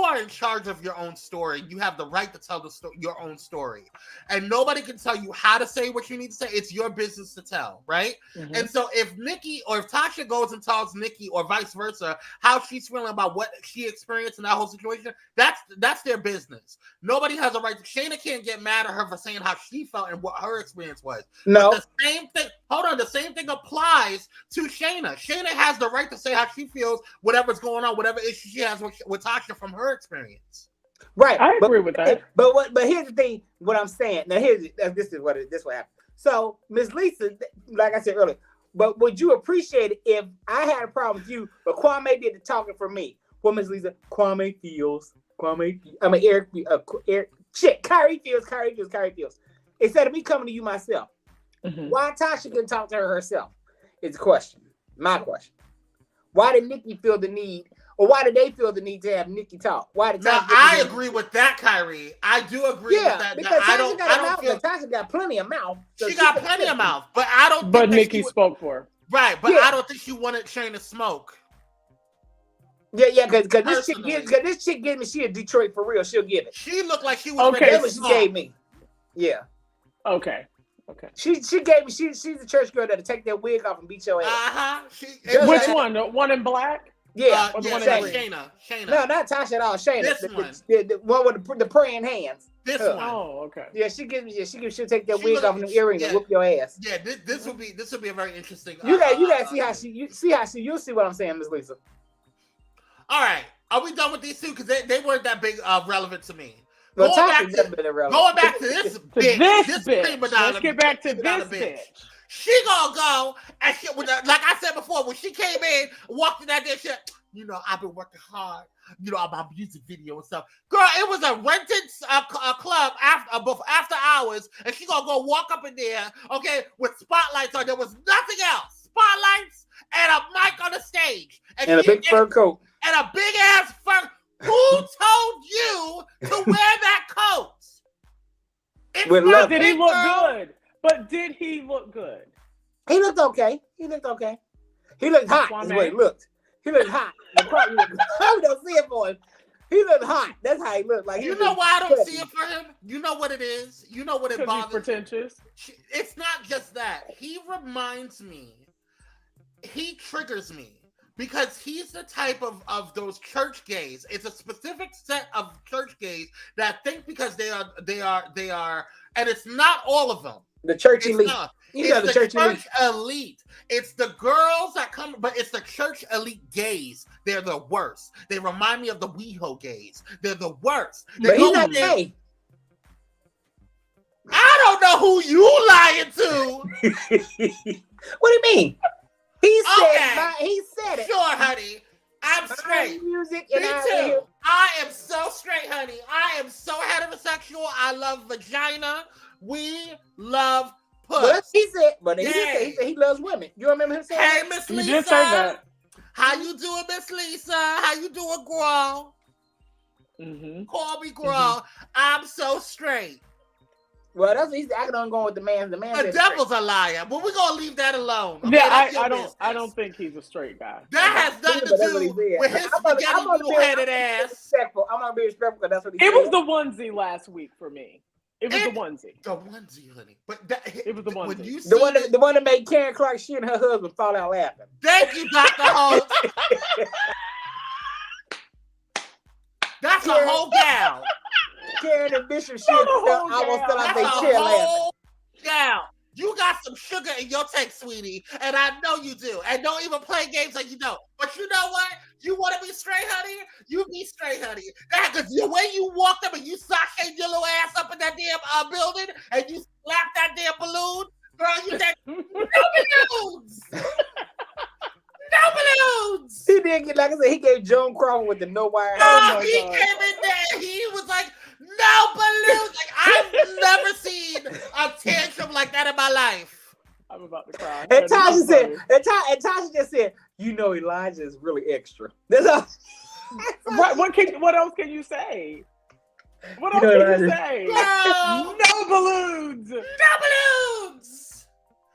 Speaker 2: are in charge of your own story, you have the right to tell your own story, and nobody can tell you how to say what you need to say. It's your business to tell, right? Mm-hmm. And so if Nikki or if Tasha goes and tells Nikki or vice versa how she's feeling about what she experienced in that whole situation, that's their business. Nobody has a right to. Shayna can't get mad at her for saying how she felt and what her experience was.
Speaker 3: No,
Speaker 2: but the same thing. Hold on, the same thing applies to Shayna. Shayna has the right to say how she feels, whatever's going on, whatever issue she has with Tasha from her experience.
Speaker 3: Right,
Speaker 4: I agree with that.
Speaker 3: But here's the thing. What I'm saying now, this what happened. So Miss Lisa, like I said earlier, but would you appreciate it if I had a problem with you, but Kwame did the talking for me? Well, Miss Lisa, Kyrie feels. Instead of me coming to you myself, why Tasha couldn't talk to her herself? Is the question. My question. Why did Nikki feel the need? Or why did they feel the need to have Nikki talk? Why did
Speaker 2: Tasha? I agree with that, Kyrie. I do agree with that.
Speaker 3: Because Tasha got plenty of mouth.
Speaker 2: So she got plenty of mouth, but I don't.
Speaker 4: But Nikki spoke for her.
Speaker 2: Right, but I don't think she wanted Shayna to smoke.
Speaker 3: Yeah, because this chick gave me. She a Detroit for real. She'll give it.
Speaker 2: She looked like she was
Speaker 3: okay. That's what she gave me. Yeah.
Speaker 4: Okay.
Speaker 3: She gave me. She's a church girl that'll take that wig off and beat your ass.
Speaker 4: Which one? The one in black?
Speaker 3: Yeah,
Speaker 2: the one in Shayna.
Speaker 3: No, not Tasha at all. Shayna.
Speaker 2: This one.
Speaker 3: The one with the praying hands.
Speaker 2: This one.
Speaker 4: Oh, okay.
Speaker 3: Yeah, she'll take that wig off and the earrings and whoop your ass.
Speaker 2: Yeah, this will be a very interesting.
Speaker 3: You gotta see you'll see what I'm saying, Miss Lisa.
Speaker 2: All right, are we done with these two? Because they weren't that big relevant to me.
Speaker 3: Well,
Speaker 2: going back to this bitch, this prima donna.
Speaker 4: Let's get back to this bitch.
Speaker 2: She gonna go and she, like I said before, when she came in, walked in that there shit. You know, I've been working hard. You know, on my music video and stuff. Girl, it was a rented club after hours, and she gonna go walk up in there, okay, with spotlights on. There was nothing else. Spotlights and a mic on the stage,
Speaker 3: and a big fur coat,
Speaker 2: and a big ass fur. Who told you to wear that coat?
Speaker 4: Did he look good? But did he look good?
Speaker 3: He looked okay. He looked hot. Is what he looked. He looked hot. I don't see it for him. He looked hot. That's how he looked. Like
Speaker 2: you know why I don't see it for him? You know what it is? You know what it bothers?
Speaker 4: He's pretentious.
Speaker 2: It's not just that. He reminds me. He triggers me. Because he's the type of those church gays. It's a specific set of church gays that think because they are, and it's not all of them.
Speaker 3: The church elite.
Speaker 2: It's the church elite. It's the girls that come, but it's the church elite gays. They're the worst. They remind me of the WeHo gays. They're the worst.
Speaker 3: But he's not gay.
Speaker 2: I don't know who you lying to.
Speaker 3: What do you mean? He said it.
Speaker 2: Sure, honey. I'm straight.
Speaker 3: Music
Speaker 2: Me too. I am so straight, honey. I am so heterosexual. I love vagina. We love puss.
Speaker 3: Well, he said he loves women. You remember him saying?
Speaker 2: Hey, Miss Lisa.
Speaker 4: You did say that.
Speaker 2: How you doing, Miss Lisa? How you doing, girl? Call me girl. Mm-hmm. I'm so straight.
Speaker 3: Well, that's he's acting on going with the man. The
Speaker 2: devil's a liar. But we're gonna leave that alone.
Speaker 4: Okay, yeah, I don't think he's a straight guy.
Speaker 2: That has nothing to do with his spaghetti noodle-headed ass.
Speaker 3: I'm gonna be respectful because that's what he
Speaker 4: said.
Speaker 3: It
Speaker 4: was the onesie last week for me. It was the onesie.
Speaker 2: The onesie, honey. But
Speaker 4: it was the onesie.
Speaker 2: When you
Speaker 3: the one that made Karen Clark, she and her husband fall out laughing.
Speaker 2: Thank you, Dr. Holt. That's a whole gal.
Speaker 3: Karen and Bishop shit. I almost fell out their chair laughing.
Speaker 2: Yeah, you got some sugar in your tank, sweetie, and I know you do. And don't even play games like you don't. But you know what? You want to be straight, honey? You be straight, honey. Because the way you walked up and you sashayed your little ass up in that damn building and you slapped that damn balloon, Girl, you said no balloons. No balloons.
Speaker 3: He did get, like I said, he gave Joan Crawford with the no wire.
Speaker 2: He came in there. He was like, no balloons. Like, I've never seen a tantrum like that in my life.
Speaker 4: I'm about to cry.
Speaker 3: And Tasha said, and Tasha just said, you know, Elijah is really extra. That's all.
Speaker 4: What else can you say? What else can you say? No balloons.
Speaker 2: No balloons.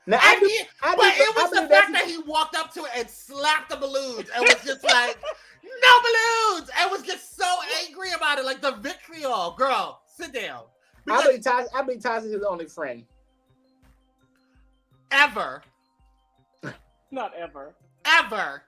Speaker 3: Now,
Speaker 2: but it was the fact that he walked up to it and slapped the balloons and was just like, no balloons. And was just so angry about it, like the vitriol. Girl, sit down.
Speaker 3: I believe Tasha is his only friend.
Speaker 2: Ever.
Speaker 4: Not ever.
Speaker 2: Ever.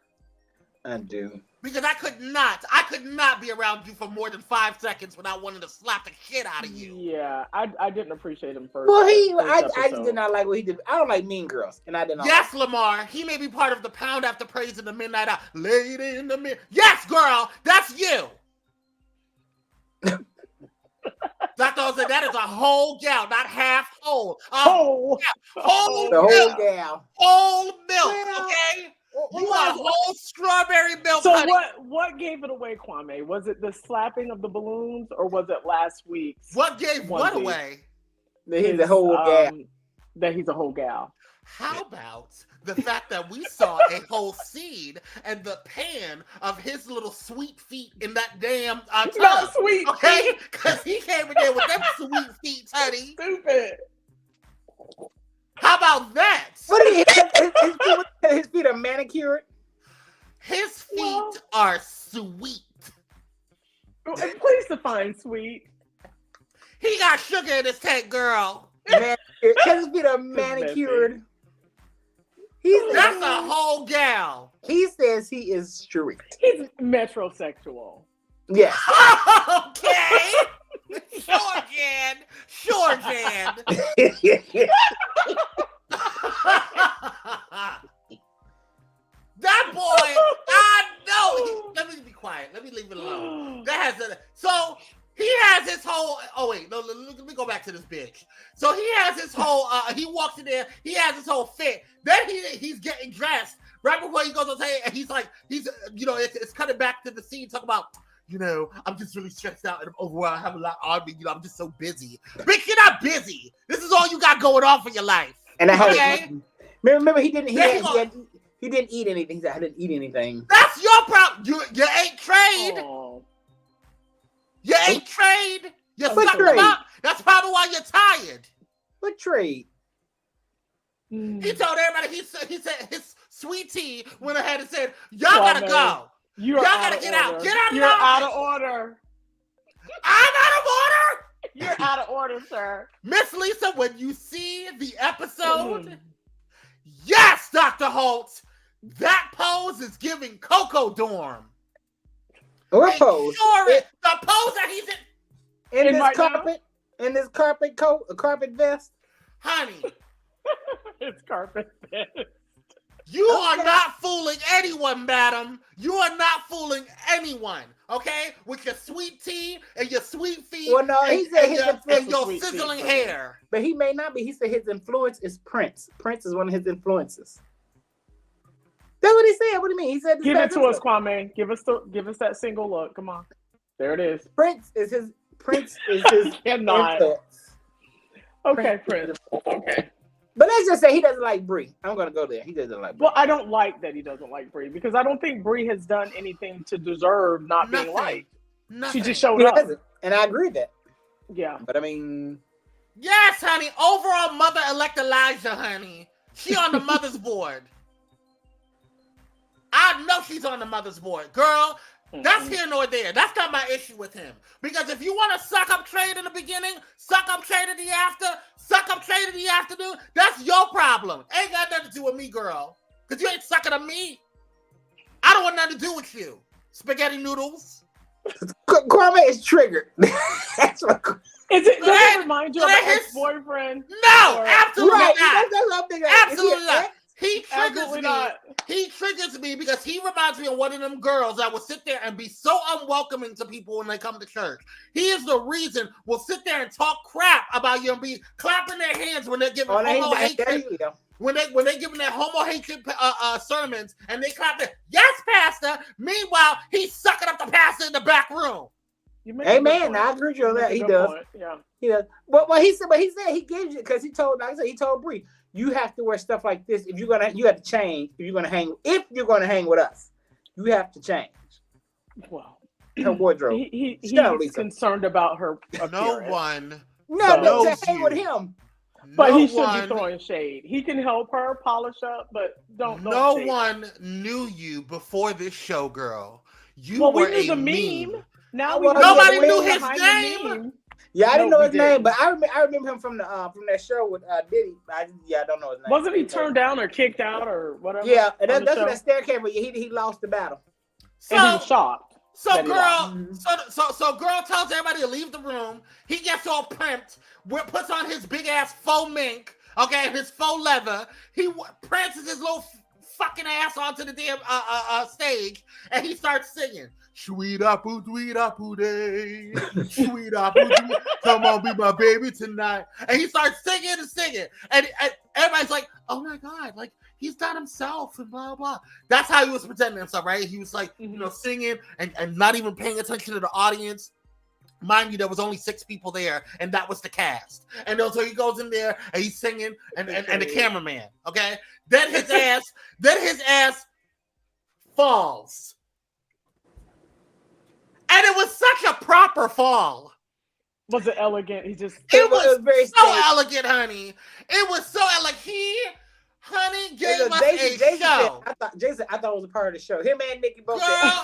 Speaker 3: I do.
Speaker 2: Because I could not be around you for more than 5 seconds without wanting to slap the shit out of you.
Speaker 4: Yeah, I didn't appreciate him first.
Speaker 3: Well, I just did not like what he did. I don't like Mean Girls, and I did not.
Speaker 2: Yes, Lamar, he may be part of the Pound After Praise in the Midnight Hour. Lady in the mid. Yes, girl, that's you. Dr. Jose, that is a whole gal, not half whole. Whole
Speaker 3: milk.
Speaker 2: Whole milk, okay? You are whole strawberry milk.
Speaker 4: So
Speaker 2: honey.
Speaker 4: what gave it away, Kwame? Was it the slapping of the balloons, or was it last week's?
Speaker 2: What gave what away?
Speaker 3: That he's a whole gal.
Speaker 4: That he's a whole gal.
Speaker 2: How about the fact that we saw a whole seed and the pan of his little sweet feet in that damn tub?
Speaker 4: Not sweet,
Speaker 2: okay? Because he came in there with them sweet feet, honey.
Speaker 4: Stupid.
Speaker 2: How about that?
Speaker 3: What is his feet are manicured?
Speaker 2: His feet are sweet.
Speaker 4: Please define sweet.
Speaker 2: He got sugar in his tank, girl.
Speaker 3: His feet are manicured.
Speaker 2: That's a whole gal.
Speaker 3: He says he is strict.
Speaker 4: He's metrosexual.
Speaker 3: Yeah.
Speaker 2: Okay. Sure, Jan. Sure, Jan. That boy, I know. Let me be quiet. Let me leave it alone. So he has his whole. Oh wait, no. Let me go back to this bitch. So he has his whole. He walks in there. He has his whole fit. Then he's getting dressed right before he goes on stage, and he's it's cutting back to the scene talking about. I'm just really stressed out and I'm overwhelmed. I have a lot on me. I'm just so busy. Bitch, you're not busy. This is all you got going on for your life.
Speaker 3: And remember he didn't eat anything. He said, I didn't eat anything.
Speaker 2: That's your problem. You ain't trained.
Speaker 4: Oh.
Speaker 2: You ain't trained. You sucked them up. That's probably why you're tired.
Speaker 3: What trade?
Speaker 2: He told everybody, he said his sweet tea went ahead and said, y'all gotta go. Y'all gotta get out. Get out of
Speaker 4: You're out of order.
Speaker 2: I'm out of order.
Speaker 4: You're out of order, sir.
Speaker 2: Miss Lisa, when you see the episode, yes, Dr. Holt, that pose is giving Coco Dorm.
Speaker 3: What pose?
Speaker 2: The pose that he's in.
Speaker 3: In this carpet? Now? In this carpet coat, a carpet vest?
Speaker 2: Honey.
Speaker 4: It's carpet vest.
Speaker 2: You are not fooling anyone, madam. You are not fooling anyone, okay? With your sweet tea and your sweet feet and your sizzling hair.
Speaker 3: But he may not be. He said his influence is Prince. Prince is one of his influences. That's what he said. What do you mean? He said,
Speaker 4: give it to us, Kwame. Give us that single look. Come on. There it is.
Speaker 3: Prince is his
Speaker 4: cannot. Okay, Prince. Okay.
Speaker 3: But let's just say he doesn't like Brie. I'm going to go there. He doesn't like Brie.
Speaker 4: Well, I don't like that he doesn't like Brie because I don't think Brie has done anything to deserve not being liked. She just showed up.
Speaker 3: And I agree with that.
Speaker 4: Yeah.
Speaker 3: But I mean.
Speaker 2: Yes, honey. Overall mother-elect Elijah, honey. She on the mother's board. I know she's on the mother's board. Girl, that's here nor there. That's not my issue with him. Because if you want to suck up trade in the beginning, suck up trade in the after, suck up trade in the afternoon, that's your problem. Ain't got nothing to do with me, girl. Because you ain't sucking on me. I don't want nothing to do with you. Spaghetti noodles.
Speaker 3: Kwame is triggered. That's what.
Speaker 4: Does it remind you of an ex-boyfriend?
Speaker 2: No, absolutely not.
Speaker 3: That's what I'm thinking.
Speaker 2: Absolutely not. He triggers me because he reminds me of one of them girls that will sit there and be so unwelcoming to people when they come to church. He is the reason we'll sit there and talk crap about you and be clapping their hands when they're giving homo hatred. When they giving their homo hatred sermons and they clap their yes, pastor. Meanwhile, he's sucking up the pastor in the back room.
Speaker 3: Amen. I agree with you on that. He does.
Speaker 4: Yeah.
Speaker 3: He does. But he said he gives you because he told Bree, you have to wear stuff like this if you have to change if you're gonna hang with us. You have to change.
Speaker 4: Well,
Speaker 3: her wardrobe.
Speaker 4: He's concerned about her appearance.
Speaker 3: No, hang with him.
Speaker 4: But he should be throwing shade. He can help her polish up, but don't.
Speaker 2: No one knew you before this show, girl. You were
Speaker 4: we knew the meme. Now
Speaker 2: nobody knew his name.
Speaker 3: Yeah, I didn't know his name, but I remember him from that show with Diddy. I don't know his name.
Speaker 4: Wasn't he turned down or kicked out or whatever?
Speaker 3: Yeah, and that's what that stare came. He lost the battle.
Speaker 4: And he was shocked.
Speaker 2: So girl tells everybody to leave the room. He gets all primped, puts on his big ass faux mink, okay, his faux leather. He prances his little fucking ass onto the damn stage, and he starts singing. Sweet apple day, sweet apple, come on, be my baby tonight. And he starts singing, and everybody's like, "Oh my god, like he's not himself," and blah blah. That's how he was pretending himself, right? He was like, singing and not even paying attention to the audience. Mind you, there was only 6 people there, and that was the cast. And so he goes in there and he's singing, and the cameraman, okay. Then his ass falls. And it was such a proper fall.
Speaker 4: Was it elegant? It
Speaker 2: was very so elegant, honey. It was so elegant. Honey gave us a show.
Speaker 3: I thought it was a part of the show. Him and Nikki both.
Speaker 2: Girl,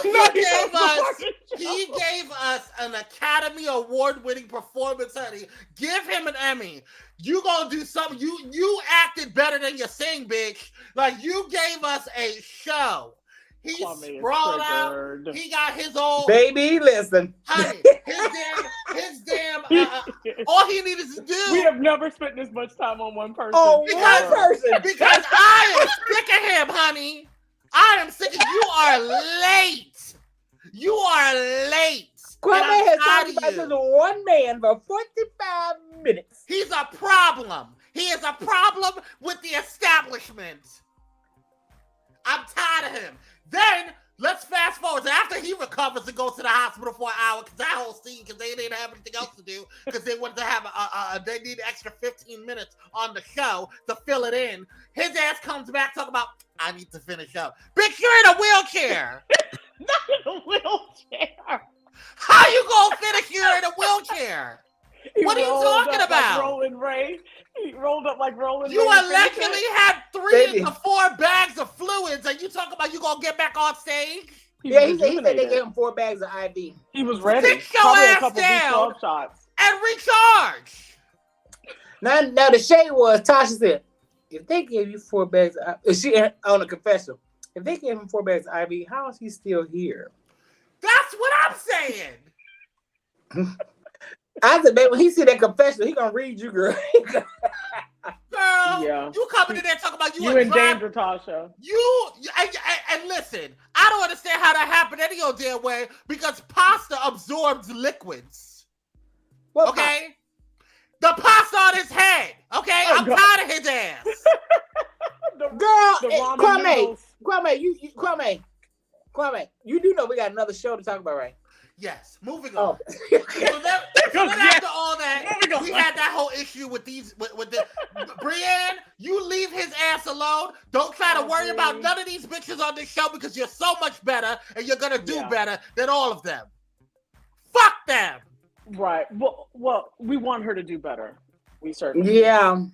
Speaker 2: he gave us an Academy Award-winning performance, honey. Give him an Emmy. You gonna do something. You acted better than you sing, bitch. Like you gave us a show. He sprawled out. He got his old
Speaker 3: baby. Listen,
Speaker 2: honey, his damn. All he needed to do.
Speaker 4: We have never spent this much time on one person.
Speaker 2: Because I am sick of him, honey. I am sick of you. Are late. You are late.
Speaker 3: Kwame has talked about this one man for 45 minutes.
Speaker 2: He's a problem. He is a problem with the establishment. I'm tired of him. Then let's fast forward to after he recovers and goes to the hospital for an hour because that whole scene because they didn't have anything else to do because they wanted to have they need an extra 15 minutes on the show to fill it in. His ass comes back talking about I need to finish up. Bitch, you're in a wheelchair.
Speaker 4: Not in a wheelchair.
Speaker 2: How you gonna finish? You're in a wheelchair. What are you talking about?
Speaker 4: Like Roland Ray. He rolled up like Roland Ray.
Speaker 2: You allegedly had 3 to 4 bags of fluids, and you talk about you gonna get back on stage?
Speaker 3: He said they gave him 4 bags of IV.
Speaker 4: He was ready.
Speaker 2: Sit your ass down and recharge.
Speaker 3: Now the shade was Tasha said, if they gave you 4 bags of she on a confession, if they gave him 4 bags of IV, how is he still here?
Speaker 2: That's what I'm saying.
Speaker 3: I said, man, when he see that confession, he gonna read you, girl.
Speaker 2: Girl, you coming in there talking about
Speaker 4: you in danger, Tasha.
Speaker 2: And listen, I don't understand how that happened any old damn way because pasta absorbs liquids.
Speaker 3: What
Speaker 2: okay? The pasta on his head. Okay? I'm tired of his ass.
Speaker 3: Kwame, you do know we got another show to talk about, right?
Speaker 2: Yes, moving on. So after all that, we had that whole issue with the Brienne, you leave his ass alone. Don't try to worry about none of these bitches on this show because you're so much better and you're gonna do better than all of them. Fuck them.
Speaker 4: Right. Well, we want her to do better. We certainly.
Speaker 3: Yeah.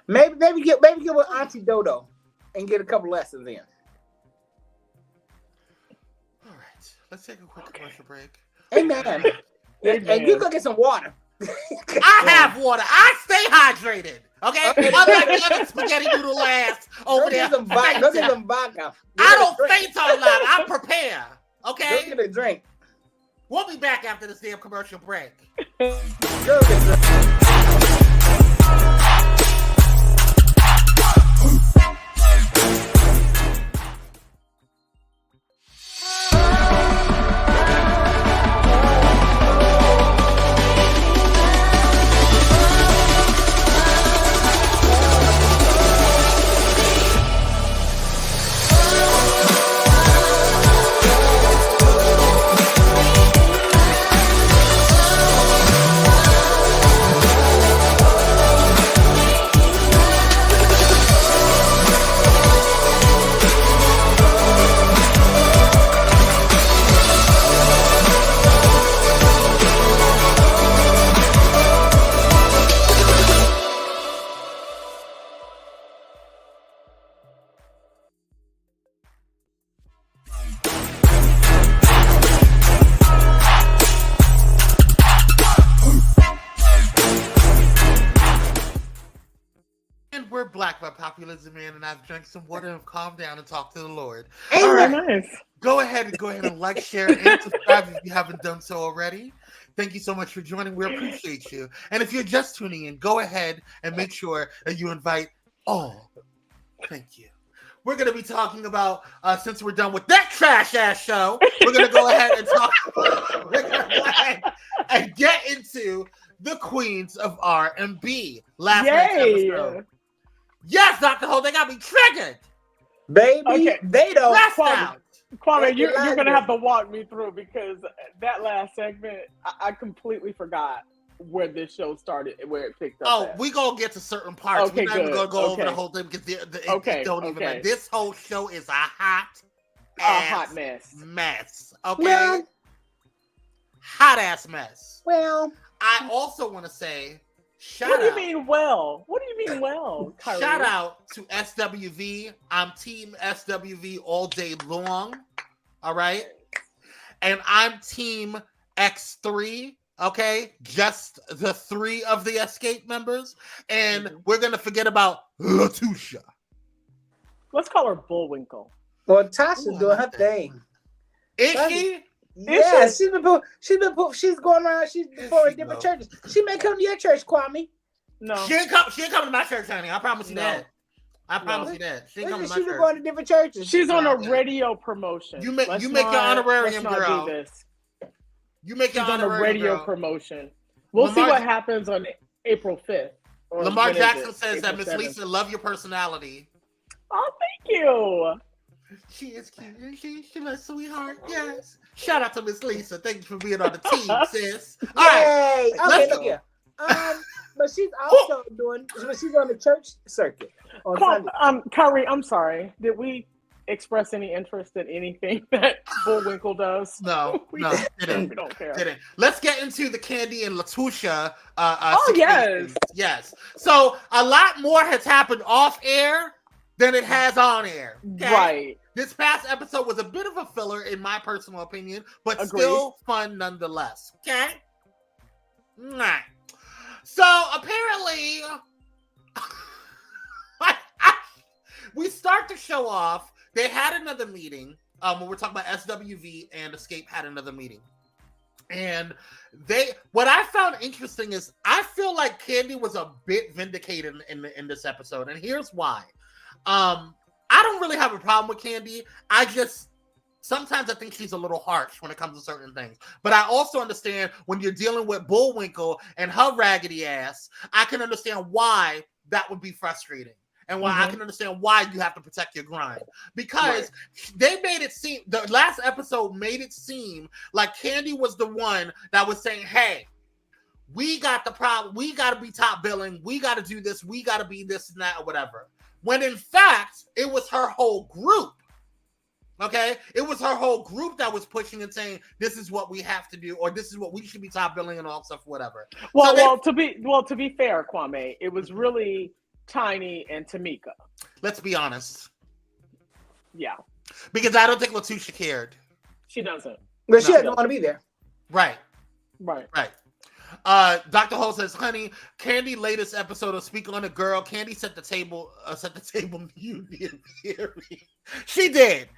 Speaker 3: Maybe get with Auntie Dodo and get a couple lessons in.
Speaker 2: Let's take a quick commercial break.
Speaker 3: Amen. And you go get some water.
Speaker 2: I have water. I stay hydrated. Okay? Unlike the other spaghetti noodle ass over there.
Speaker 3: Go get some vodka.
Speaker 2: I don't faint on that. I prepare. Okay?
Speaker 3: Go get a drink.
Speaker 2: We'll be back after this damn commercial break. a populism man, and I've drank some water and calmed down and talked to the Lord.
Speaker 4: Hey,
Speaker 2: all right,
Speaker 4: nice.
Speaker 2: Go ahead and like, share, and subscribe if you haven't done so already. Thank you so much for joining. We appreciate you. And if you're just tuning in, go ahead and make sure that you invite all. Thank you. We're going to be talking about, since we're done with that trash-ass show, we're going to go ahead and talk. We're going to go ahead and get into the Queens of R&B. Last night's episode. Yes, Dr. Ho, they got me triggered.
Speaker 3: Baby, okay. They don't.
Speaker 4: Kwame, you're going to have to walk me through, because that last segment, I completely forgot where this show started, where it picked up.
Speaker 2: Oh, we gonna get to certain parts.
Speaker 4: Okay,
Speaker 2: we're not even gonna go over the whole thing, because it don't even matter. This whole show is a hot mess. Okay, well, hot ass mess.
Speaker 3: Well,
Speaker 2: I also want to say,
Speaker 4: What do you mean well? Kyrie?
Speaker 2: Shout out to SWV. I'm team SWV all day long. All right, and I'm team X3. Okay, just the 3 of the xscape members, and we're gonna forget about Latusha.
Speaker 4: Let's call her Bullwinkle.
Speaker 3: Well, Tasha's doing her thing.
Speaker 2: Is she?
Speaker 3: Yeah, she's going around. She's for different churches. She may come to your church, Kwame.
Speaker 2: No, she ain't come to my church, honey. I promise you that. I promise you that. She ain't coming to my church. She's going
Speaker 3: to different churches.
Speaker 4: She's on a radio promotion.
Speaker 2: You make your honorarium, girl. You make it
Speaker 4: on a radio promotion. We'll see what happens on April 5th.
Speaker 2: Lamar Jackson says that Miss Lisa, love your personality.
Speaker 4: Oh, thank you.
Speaker 2: She is cute. She's my sweetheart. Yes. Shout out to Miss Lisa. Thank you for being on the team, sis. All right.
Speaker 3: Okay, look here. But she's also she's on the church circuit on Sunday.
Speaker 4: Kyrie, I'm sorry. Did we express any interest in anything that Bullwinkle does?
Speaker 2: No, we
Speaker 4: don't care.
Speaker 2: Let's get into the Candy and Latusha. Yes. So a lot more has happened off air than it has on air. Okay?
Speaker 4: Right.
Speaker 2: This past episode was a bit of a filler, in my personal opinion, but still fun nonetheless. Okay. Right. So apparently, we start the show off. They had another meeting. When we're talking about SWV and xscape had another meeting. And what I found interesting is I feel like Candy was a bit vindicated in this episode. And here's why. I don't really have a problem with Candy. Sometimes I think she's a little harsh when it comes to certain things. But I also understand when you're dealing with Bullwinkle and her raggedy ass, I can understand why that would be frustrating. And why I can understand why you have to protect your grind. Because they made it seem, the last episode made it seem like Candy was the one that was saying, hey, we got the problem. We got to be top billing. We got to do this. We got to be this and that or whatever. When in fact, it was her whole group. Okay? It was her whole group that was pushing and saying, this is what we have to do, or this is what we should be top billing and all stuff, whatever.
Speaker 4: Well, to be fair, Kwame, it was really Tiny and Tamika.
Speaker 2: Let's be honest.
Speaker 4: Yeah.
Speaker 2: Because I don't think Latusha cared.
Speaker 4: She doesn't.
Speaker 3: But she doesn't want to be there.
Speaker 2: Right.
Speaker 4: Right.
Speaker 2: Dr. Ho says, honey, Candy latest episode of Speak on a Girl. Candy set the table union theory. She did.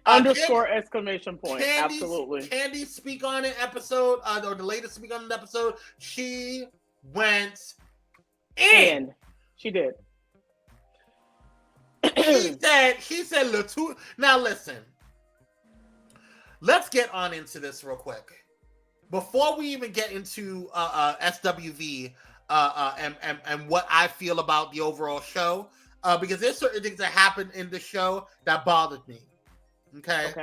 Speaker 4: Underscore exclamation point. Absolutely.
Speaker 2: Candy Speak on It episode, or the latest Speak on It episode, she went in.
Speaker 4: She did.
Speaker 2: She said, now listen, let's get on into this real quick. Before we even get into SWV and what I feel about the overall show, because there's certain things that happened in the show that bothered me. Okay.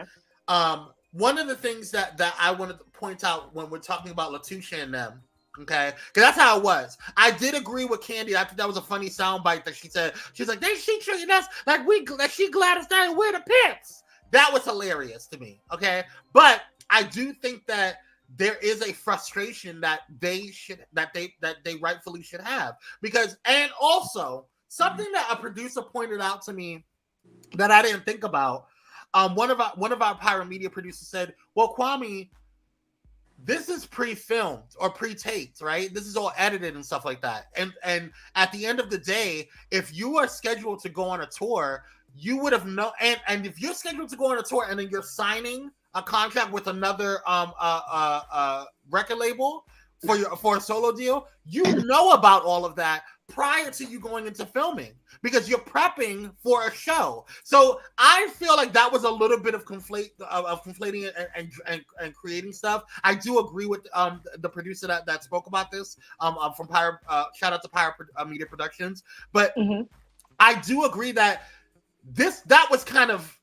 Speaker 2: One of the things that I wanted to point out when we're talking about Latusha and them, okay, because that's how it was. I did agree with Candy. I think that was a funny soundbite that she said. She's like, she treating us like she Gladys Knight, we're the pimps. That was hilarious to me. Okay, but I do think that there is a frustration that they rightfully should have, because, and also something that a producer pointed out to me that I didn't think about. One of our Pyromedia producers said, well, Kwame, this is pre-filmed or pre-taped, right? This is all edited and stuff like that. And at the end of the day, if you are scheduled to go on a tour, you would have known. And if you're scheduled to go on a tour and then you're signing a contract with another record label for a solo deal, you know about all of that prior to you going into filming because you're prepping for a show. So I feel like that was a little bit of conflating and creating stuff. I do agree with the producer that spoke about this from Pyro. Shout out to Pyromedia Productions, but I do agree that that was kind of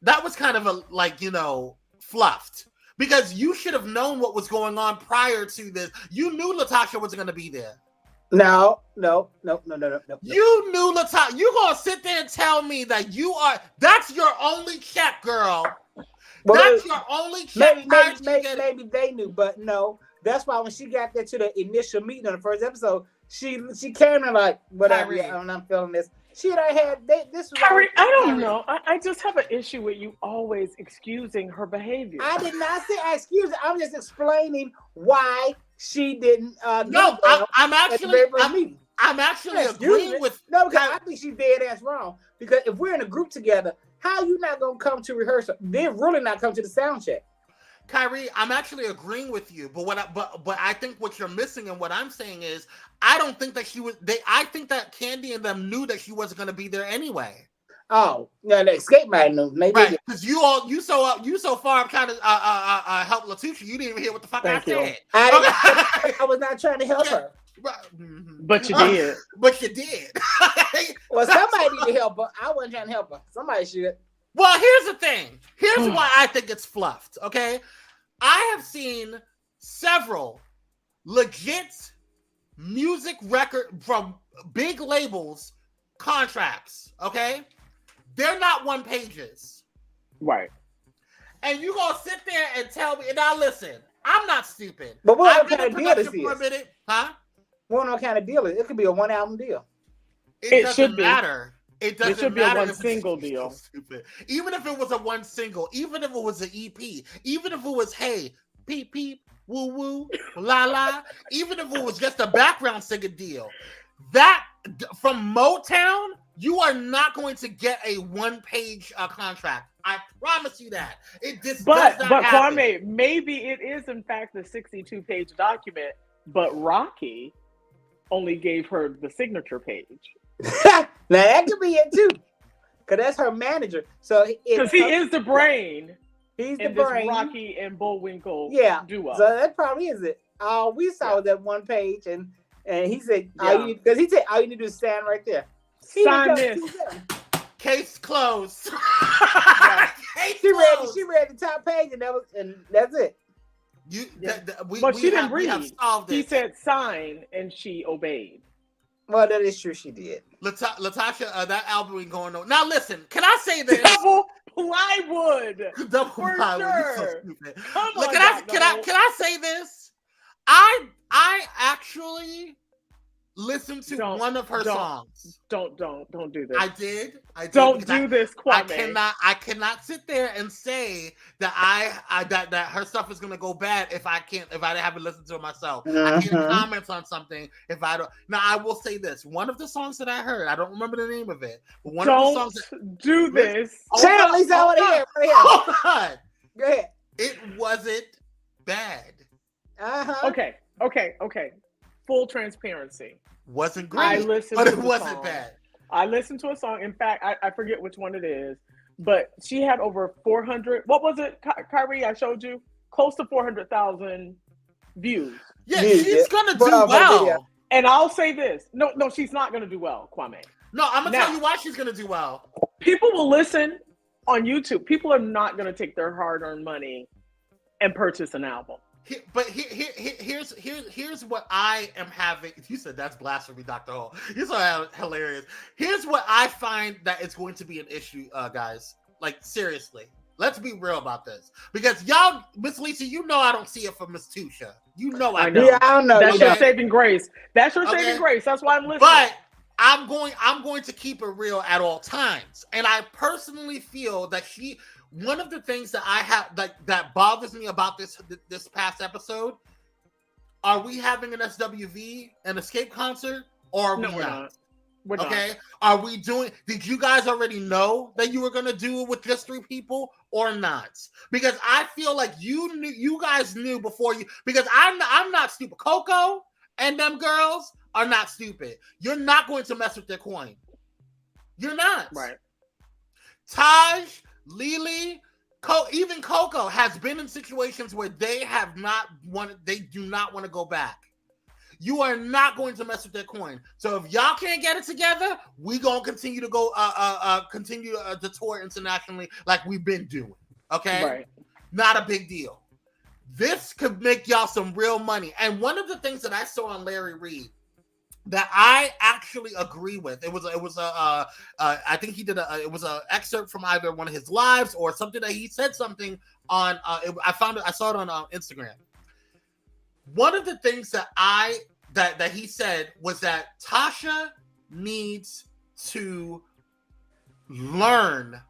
Speaker 2: a, like, you know, fluffed. Because you should have known what was going on prior to this. You knew Latasha wasn't going to be there.
Speaker 3: No.
Speaker 2: You knew Latasha. You gonna sit there and tell me that that's your only check, girl.
Speaker 3: Well,
Speaker 2: that's your only check.
Speaker 3: Maybe they knew, but no. That's why when she got there to the initial meeting on the first episode, she came in like, whatever, I'm feeling this. She had this was
Speaker 4: Kyrie, I don't know. I just have an issue with you always excusing her behavior.
Speaker 3: I did not say excuse it. I'm just explaining why she didn't.
Speaker 2: I'm actually agreeing with.
Speaker 3: No, because I think she's dead ass wrong. Because if we're in a group together, how you not gonna come to rehearsal? They're really not come to the sound check.
Speaker 2: Kyrie, I'm actually agreeing with you, but I think what you're missing and what I'm saying is I don't think that I think that Candy and them knew that she wasn't going to be there anyway.
Speaker 3: Oh, no, the escape man knew. Maybe
Speaker 2: right, because you so far trying to help Latusha, you didn't even hear what the fuck I said.
Speaker 3: I was not trying to help her.
Speaker 4: But you did.
Speaker 2: But you did.
Speaker 3: Well, somebody need to help her. I wasn't trying to help her. Somebody should.
Speaker 2: Well, here's the thing. Here's why I think it's fluffed, okay? I have seen several legit music record from big labels contracts, okay? They're not one pages.
Speaker 4: Right.
Speaker 2: And you gonna sit there and tell me, now listen, I'm not stupid.
Speaker 3: But what kind of deal is
Speaker 2: this? Huh?
Speaker 3: What kind of deal is it? It could be a 1 album deal.
Speaker 2: It doesn't matter. It doesn't matter.
Speaker 4: Be a one single deal.
Speaker 2: Stupid. Even if it was a one single, even if it was an EP, even if it was hey, peep peep, woo woo, la la, even if it was just a background singer deal, that from Motown, you are not going to get a 1-page contract. I promise you that.
Speaker 4: But Kwame, maybe it is in fact the 62-page document, but Rocky only gave her the signature page.
Speaker 3: Now that could be it too, because that's her manager. So
Speaker 4: because he is the brain.
Speaker 3: He's the brain.
Speaker 4: Rocky and Bullwinkle duo.
Speaker 3: So that probably is it. All we saw was that 1 page, and he said, because he said all you need to do is stand right there.
Speaker 4: Sign this.
Speaker 2: Case closed.
Speaker 3: She read the top page, and that's it.
Speaker 4: But she didn't read. He said sign, and she obeyed.
Speaker 3: Well, that is true. She did.
Speaker 2: Latasha, that album ain't going on. Now, listen. Can I say this?
Speaker 4: Double plywood.
Speaker 2: Double
Speaker 4: for
Speaker 2: plywood.
Speaker 4: Sure.
Speaker 2: You're so stupid.
Speaker 4: Come on,
Speaker 2: can I say this? I actually listened to one of her songs.
Speaker 4: Don't do this.
Speaker 2: I did.
Speaker 4: Don't do this, Kwame.
Speaker 2: I cannot sit there and say that that her stuff is gonna go bad if I haven't listened to it myself. I can't comment on something if I don't. Now I will say this: one of the songs that I heard, I don't remember the name of it, but one of the songs.
Speaker 4: Do this.
Speaker 3: Say at least I want to hear.
Speaker 2: Hold on.
Speaker 3: Go ahead.
Speaker 2: It wasn't bad.
Speaker 4: Okay. Full transparency.
Speaker 2: Wasn't great, but it wasn't bad.
Speaker 4: I listened to a song. In fact, I forget which one it is, but she had over 400. What was it, Kyrie? I showed you close to 400,000 views.
Speaker 2: Yeah, she's gonna do well.
Speaker 4: And I'll say this: no, she's not gonna do well, Kwame.
Speaker 2: No, I'm gonna tell you why she's gonna do well.
Speaker 4: People will listen on YouTube. People are not gonna take their hard-earned money and purchase an album.
Speaker 2: But here's what I am having. You said that's blasphemy, Dr. Hall. You're so hilarious. Here's what I find that is going to be an issue, guys. Like, seriously. Let's be real about this. Because y'all, Miss Lisa, you know I don't see it for Miss Tusha. You know I know.
Speaker 3: Yeah, I don't know.
Speaker 4: That's your saving grace. That's your saving grace. That's why I'm listening.
Speaker 2: But I'm going to keep it real at all times. And I personally feel that one of the things that I have that bothers me about this past episode are we having an SWV, an Xscape concert, or are we not?
Speaker 4: We're
Speaker 2: okay.
Speaker 4: not.
Speaker 2: Are we doing? Did you guys already know that you were gonna do it with just 3 people or not? Because I feel like you guys knew before you. Because I'm not stupid. Coco and them girls are not stupid. You're not going to mess with their coin. You're not.
Speaker 4: Right.
Speaker 2: Taj, Lily, even Coco has been in situations where they have not wanted. They do not want to go back. You are not going to mess with their coin. So if y'all can't get it together, we gonna continue to go, continue to tour internationally like we've been doing. Okay,
Speaker 4: right? Not
Speaker 2: a big deal. This could make y'all some real money. And one of the things that I saw on Larry Reed that I actually agree with, I think he did it was an excerpt from either one of his lives or something that he said something on. I saw it on Instagram. One of the things that that he said was that Tasha needs to learn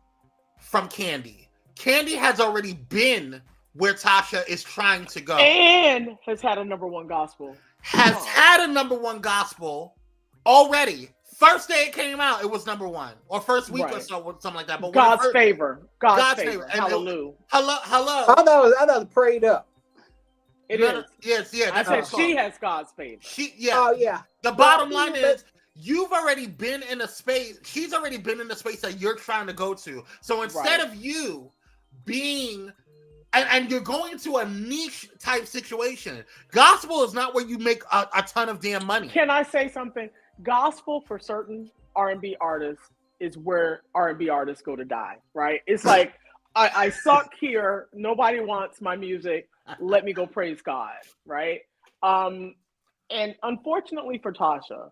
Speaker 2: from Kandi. Kandi has already been where Tasha is trying to go.
Speaker 4: And has had a #1 gospel.
Speaker 2: Had a #1 gospel already. First day it came out, it was #1. Or first week or so, something like that. But
Speaker 4: God's favor. God's favor. Hallelujah.
Speaker 2: Hello.
Speaker 3: I thought it was prayed up.
Speaker 4: It is.
Speaker 2: Yes, yeah.
Speaker 4: I said she has God's favor.
Speaker 3: Oh, yeah.
Speaker 2: The bottom line is you've already been in a space. She's already been in a space that you're trying to go to. So instead of you being, and you're going to a niche type situation, gospel is not where you make a ton of damn money.
Speaker 4: Can I say something? Gospel for certain R&B artists is where R&B artists go to die, right? It's like, I suck here. Nobody wants my music. Let me go praise God, right? And unfortunately for Tasha,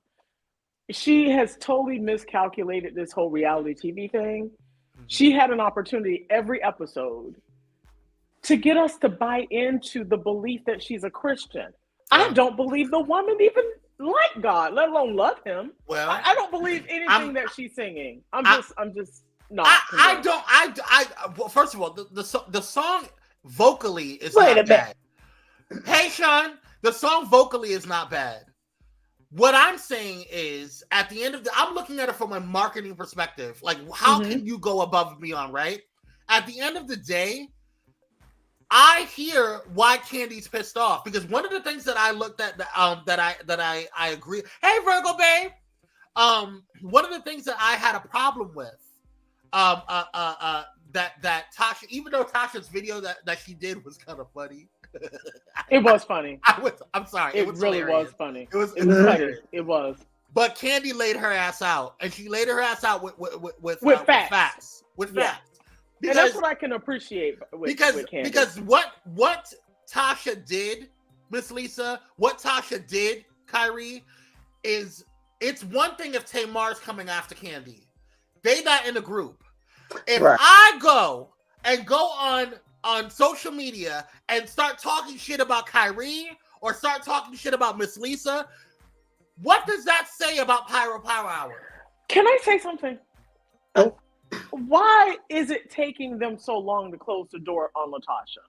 Speaker 4: she has totally miscalculated this whole reality TV thing. Mm-hmm. She had an opportunity every episode to get us to buy into the belief that she's a Christian. I don't believe the woman even like God, let alone love him. Well, I don't believe anything that she's singing. I'm just not.
Speaker 2: Well, first of all, the song vocally is not bad. Hey, Sean, the song vocally is not bad. What I'm saying is, at the end of I'm looking at it from a marketing perspective. Like, how can you go above and beyond, right? At the end of the day, I hear why Kandi's pissed off, because one of the things that I looked at that I agree. Hey, Virgo babe. One of the things that I had a problem with, that Tasha, even though Tasha's video that she did was kind of funny.
Speaker 4: It was funny.
Speaker 2: I'm sorry.
Speaker 4: It
Speaker 2: was
Speaker 4: really
Speaker 2: hilarious.
Speaker 4: was funny.
Speaker 2: It was
Speaker 4: funny. It was.
Speaker 2: But Kandi laid her ass out, and she laid her ass out with facts. With facts.
Speaker 4: Because, and that's what I can appreciate with Kandi.
Speaker 2: Because what Tasha did, Miss Lisa, what Tasha did, Kyrie, is it's one thing if Tamar's coming after Kandi. They not in a group. If I go on social media and start talking shit about Kyrie or start talking shit about Miss Lisa, what does that say about Pyro Power Hour?
Speaker 4: Can I say something? Oh. Why is it taking them so long to close the door on Latasha?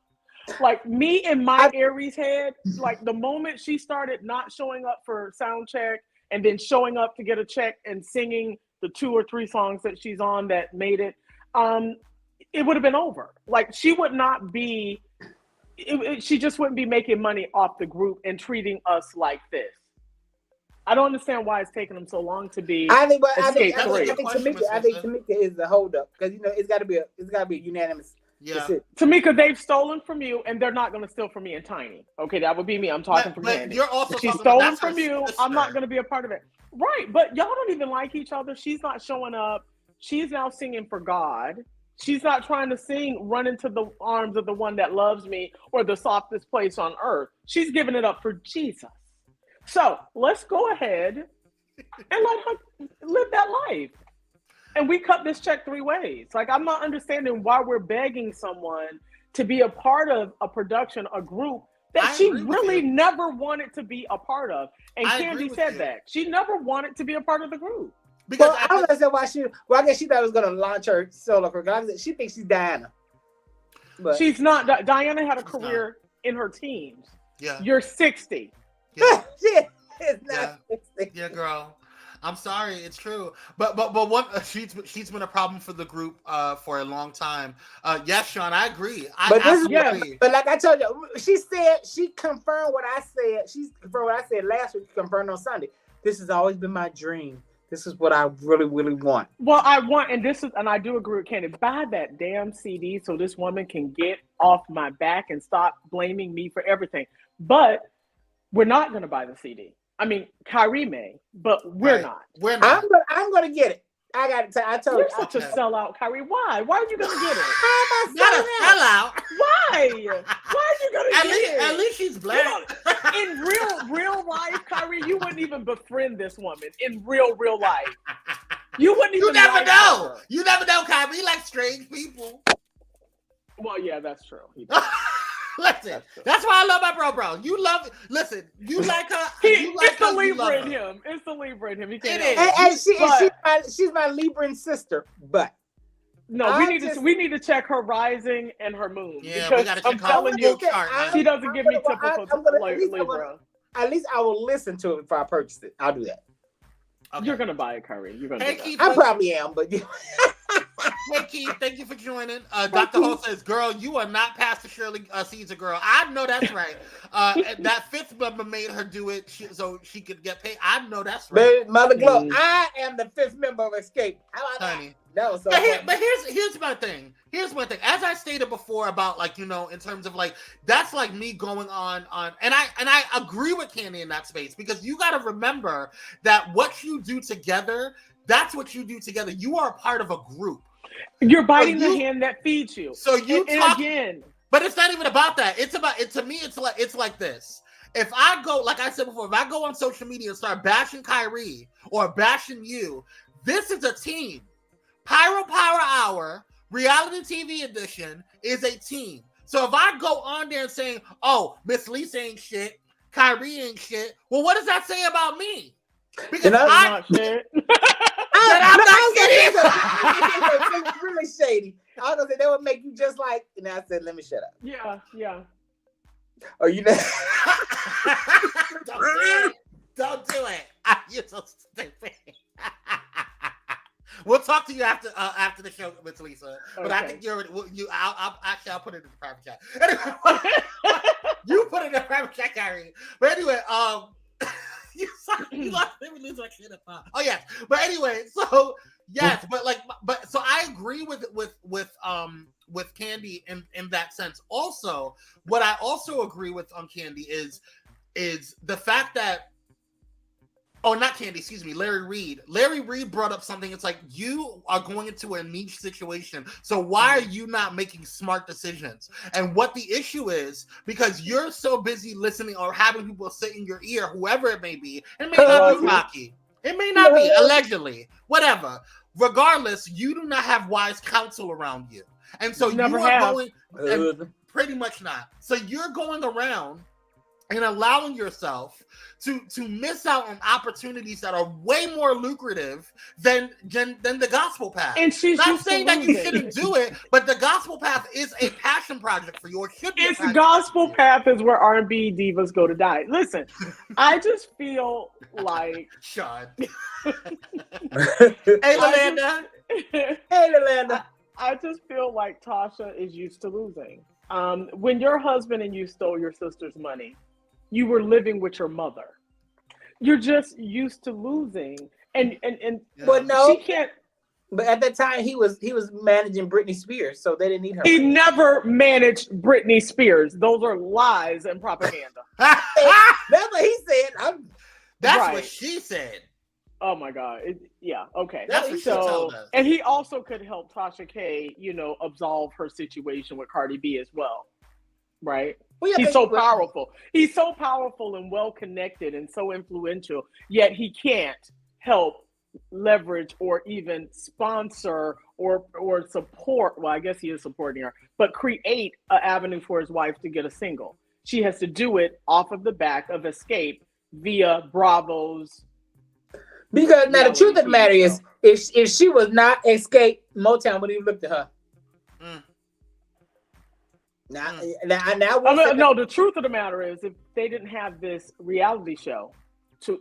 Speaker 4: Like, me in my Aries head, like the moment she started not showing up for sound check and then showing up to get a check and singing the 2 or 3 songs that she's on that made it, it would have been over. Like, she would not be, she just wouldn't be making money off the group and treating us like this. I don't understand why it's taking them so long to be.
Speaker 3: I think Tamika is the holdup, because it's got to be a unanimous.
Speaker 4: Yeah, Tamika, they've stolen from you, and they're not going to steal from me and Tiny. Okay, that would be me. I'm talking from Kandi.
Speaker 2: You're also
Speaker 4: she's stolen from you. I'm not going to be a part of it. Right, but y'all don't even like each other. She's not showing up. She's now singing for God. She's not trying to sing "Run into the Arms of the One That Loves Me" or "The Softest Place on Earth." She's giving it up for Jesus. So let's go ahead and let her live that life. And we cut this check 3 ways. Like, I'm not understanding why we're begging someone to be a part of a production, a group that she really never wanted to be a part of. And Kandi said that. She never wanted to be a part of the group.
Speaker 3: Because I don't understand why I guess she thought it was going to launch her solo career. She thinks she's Diana.
Speaker 4: But she's not. Diana had a career in her teens.
Speaker 2: Yeah.
Speaker 4: You're 60.
Speaker 2: Yeah.
Speaker 3: It's not 60.
Speaker 2: Yeah, girl. I'm sorry, it's true. But one she's been a problem for the group for a long time. Yes, Sean, I agree.
Speaker 3: But like I told you, she confirmed what I said. She confirmed what I said last week. Confirmed on Sunday. This has always been my dream. This is what I really, really want.
Speaker 4: Well, I want, and I do agree with Candy. Buy that damn CD so this woman can get off my back and stop blaming me for everything. But we're not going to buy the CD. I mean, Kyrie may, but we're not.
Speaker 2: We're not.
Speaker 3: I'm gonna get it. I got to. I told
Speaker 4: You're
Speaker 3: you.
Speaker 4: such a sellout, Kyrie. Why? Why are you gonna get it?
Speaker 2: Not a sellout.
Speaker 4: Why? Why are you gonna get it?
Speaker 2: At least she's black.
Speaker 4: In real life, Kyrie, you wouldn't even befriend this woman in real life. You wouldn't even.
Speaker 2: You never
Speaker 4: like
Speaker 2: know.
Speaker 4: Her.
Speaker 2: You never know, Kyrie. Like strange people.
Speaker 4: Well, yeah, that's true.
Speaker 2: Listen, that's why I love my bro. You love it. Listen, you like her.
Speaker 4: It's the Libra in him. It's the Libra in him. He can't.
Speaker 3: And she's my Libran sister. But
Speaker 4: no, we need to check her rising and her moon.
Speaker 2: Yeah,
Speaker 4: because
Speaker 2: we gotta check
Speaker 4: I'm telling you,
Speaker 2: chart.
Speaker 4: she doesn't give me typical Libra.
Speaker 3: At least I will listen to it before I purchase it. I'll do that.
Speaker 4: Okay. You're gonna buy it, Kyrie. You're gonna.
Speaker 2: Keith,
Speaker 3: I probably am, but.
Speaker 2: Hey Keith, thank you for joining. Dr. Ho says, "Girl, you are not Pastor Shirley Caesar, girl." I know that's right. That fifth member made her do it so she could get paid. I know that's right.
Speaker 3: Mother Glow, I am the fifth member of Xscape. How about
Speaker 2: Honey.
Speaker 3: That was so.
Speaker 2: But here's my thing. Here's my thing. As I stated before about in terms of that's like me going on, and I agree with Candy in that space because you got to remember that what you do together. That's what you do together. You are a part of a group.
Speaker 4: You're biting the hand that feeds you.
Speaker 2: So you talk
Speaker 4: again.
Speaker 2: But it's not even about that. It's about it. To me, it's like this. If I go, like I said before, if I go on social media and start bashing Kyrie or bashing you, this is a team. Pyro Power Hour, Reality TV Edition is a team. So if I go on there and saying, "Oh, Miss Lisa ain't shit, Kyrie ain't shit," well, what does that say about me? Because
Speaker 4: I'm not shit.
Speaker 3: I'm not really shady. I was gonna say that would make you just like, and I said, let me shut up.
Speaker 4: Yeah.
Speaker 3: Oh, you know.
Speaker 2: Don't do it. You're so stupid. We'll talk to you after the show, Miss Lisa. But okay. I think I'll put it in the private chat. Anyway, you put it in the private chat, Kyrie. But anyway, you lost me lose my shit. Oh yes, but anyway, so yes, but so I agree with Candy in that sense. Also, what I also agree with on Candy is the fact that not Candy, excuse me, Larry Reed. Larry Reed brought up something. It's like you are going into a niche situation. So why are you not making smart decisions? And what the issue is, because you're so busy listening or having people sit in your ear, whoever it may be, it may not be Rocky. It may not be, allegedly, whatever. Regardless, you do not have wise counsel around you. And so you are going, and pretty much not. So you're going around and allowing yourself to miss out on opportunities that are way more lucrative than the gospel path.
Speaker 4: And she's
Speaker 2: not saying that you shouldn't do it, but the gospel path is a passion project for you, or should be.
Speaker 4: It's the gospel path is where R&B divas go to die. Listen, I just feel like
Speaker 2: Sean. Hey, Lalanda.
Speaker 3: Hey, Lalanda.
Speaker 4: I just feel like Tasha is used to losing. When your husband and you stole your sister's money, you were living with your mother. You're just used to losing, and
Speaker 3: but no,
Speaker 4: she can't.
Speaker 3: But at that time, he was managing Britney Spears, so they didn't need her.
Speaker 4: He never managed Britney Spears. Those are lies and propaganda.
Speaker 3: That's what he said.
Speaker 2: That's what she said.
Speaker 4: Oh my God! Okay.
Speaker 2: That's what she told us.
Speaker 4: And he also could help Tasha K, absolve her situation with Cardi B as well, right?
Speaker 3: Well, yeah,
Speaker 4: he's so powerful. He's so powerful and well connected and so influential. Yet he can't help leverage or even sponsor or support. Well, I guess he is supporting her, but create an avenue for his wife to get a single. She has to do it off of the back of Xscape via Bravo's.
Speaker 3: Because now the truth of the matter is, if she was not Xscape, Motown wouldn't even look at her. Now,
Speaker 4: no. The truth of the matter is, if they didn't have this reality show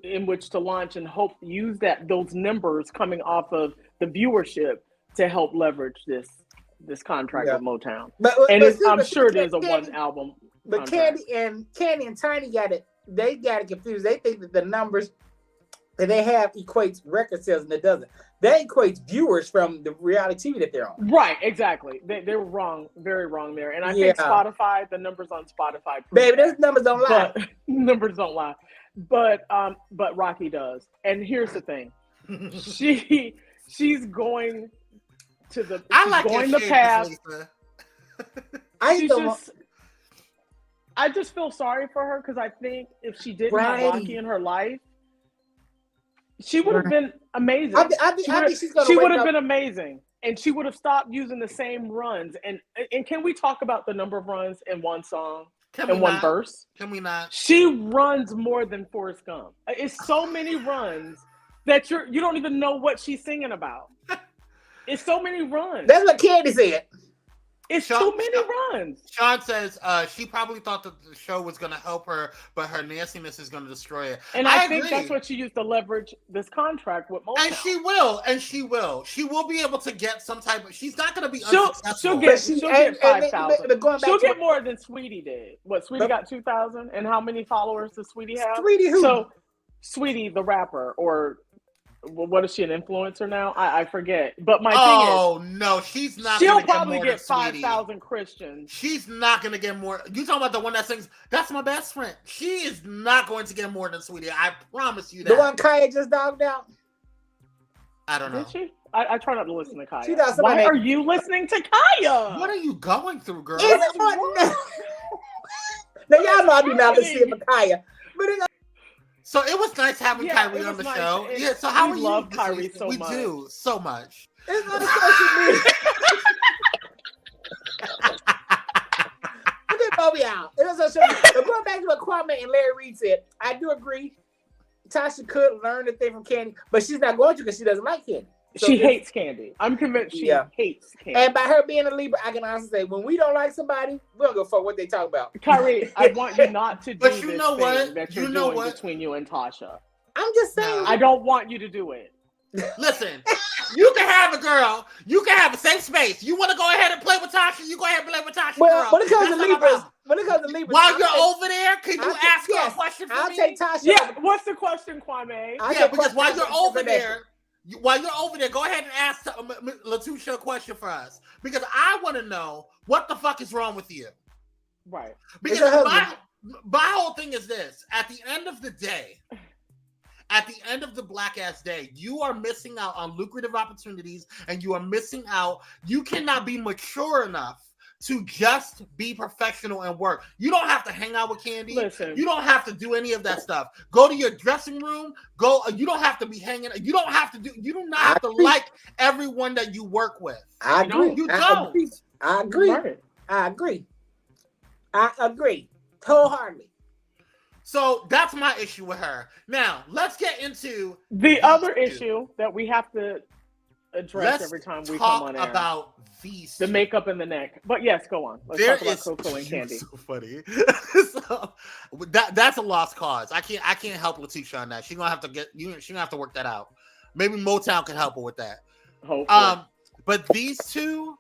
Speaker 4: in which to launch and use those numbers coming off of the viewership to help leverage this contract with Motown. I'm sure it is a one album.
Speaker 3: But
Speaker 4: contract.
Speaker 3: Candy and Tiny got it confused. They think that the numbers that they have equates record sales, and it doesn't. That equates viewers from the reality TV that they're on.
Speaker 4: Right, exactly. They were wrong, very wrong there. And I think Spotify, the numbers on Spotify,
Speaker 3: baby, those numbers don't lie.
Speaker 4: Numbers don't lie. But Rocky does. And here's the thing, she's going to the path. I just feel sorry for her because I think if she didn't have Rocky in her life, she would have been amazing. She would have been amazing, and she would have stopped using the same runs. And can we talk about the number of runs in one song in one verse?
Speaker 2: Can we not?
Speaker 4: She runs more than Forrest Gump. It's so many runs that you don't even know what she's singing about. It's so many runs.
Speaker 3: That's what Candy said.
Speaker 4: It's too many runs.
Speaker 2: Sean says she probably thought that the show was going to help her, but her nastiness is going to destroy it.
Speaker 4: And I think that's what she used to leverage this contract with Motown.
Speaker 2: And she will. She will be able to get some type of. She's not going to be unsuccessful.
Speaker 4: She'll get 5,000. She'll get more than Sweetie did. What, Sweetie got 2,000? And how many followers does Sweetie have?
Speaker 3: Sweetie who?
Speaker 4: So Sweetie the rapper, or what is she, an influencer now? I forget. But my thing is,
Speaker 2: no, she's not.
Speaker 4: She'll probably get 5,000 Christians.
Speaker 2: She's not going to get more. You talking about the one that sings "That's My Best Friend"? She is not going to get more than Sweetie. I promise you that.
Speaker 3: The one Kaya just dogged out.
Speaker 2: I don't know.
Speaker 4: Did she? I try not to listen to Kaya.
Speaker 3: Why
Speaker 4: are you listening to Kaya?
Speaker 2: What are you going through, girl?
Speaker 3: Now y'all know I do not listen to Kaya, but
Speaker 2: so it was nice having Kyrie on the show. Yeah, so how are you?
Speaker 4: Love Kyrie so
Speaker 2: much. We do so much.
Speaker 3: It's not a social media. Out. It was social media. But going back to what Kwame and Larry Reed said, I do agree. Tasha could learn the thing from Candy, but she's not going to because she doesn't like Candy. So
Speaker 4: she hates Candy. I'm convinced she hates Candy.
Speaker 3: And by her being a Libra, I can honestly say, when we don't like somebody, we don't go for what they talk about.
Speaker 4: Kyrie, I want you not to do
Speaker 2: but
Speaker 4: this
Speaker 2: you know
Speaker 4: thing
Speaker 2: what?
Speaker 4: that you're doing between you and Tasha.
Speaker 3: I'm just saying.
Speaker 4: I don't want you to do it.
Speaker 2: Listen, you can have a girl. You can have a safe space. You want to go ahead and play with Tasha? You go ahead and play with Tasha, girl.
Speaker 3: When it comes to Libras,
Speaker 2: while you're over there, can you ask her a question for me?
Speaker 3: I'll take Tasha.
Speaker 4: Yeah, what's the question, Kwame?
Speaker 2: Because while you're over there, go ahead and ask Latusha a question for us. Because I want to know what the fuck is wrong with you.
Speaker 4: Right.
Speaker 2: Because my whole thing is this. At the end of the day, at the end of the black ass day, you are missing out on lucrative opportunities, and you are missing out. You cannot be mature enough to just be professional and work. You don't have to hang out with Candy.
Speaker 4: Listen.
Speaker 2: You don't have to do any of that stuff. Go to your dressing room. You don't have to be hanging. You don't have to do. You do not have to like everyone that you work with.
Speaker 3: I agree.
Speaker 2: You don't.
Speaker 3: I agree.
Speaker 4: Right.
Speaker 3: I agree. Wholeheartedly.
Speaker 2: So that's my issue with her. Now, let's get into
Speaker 4: the other issue that we have to address every time we come on air.
Speaker 2: About these
Speaker 4: the makeup and the neck. But yes, go on. Let's talk about Coco and Candy.
Speaker 2: So funny. So that's a lost cause. I can't help Letitia on that. She's gonna have to work that out. Maybe Motown can help her with that.
Speaker 4: Hopefully.
Speaker 2: But these two,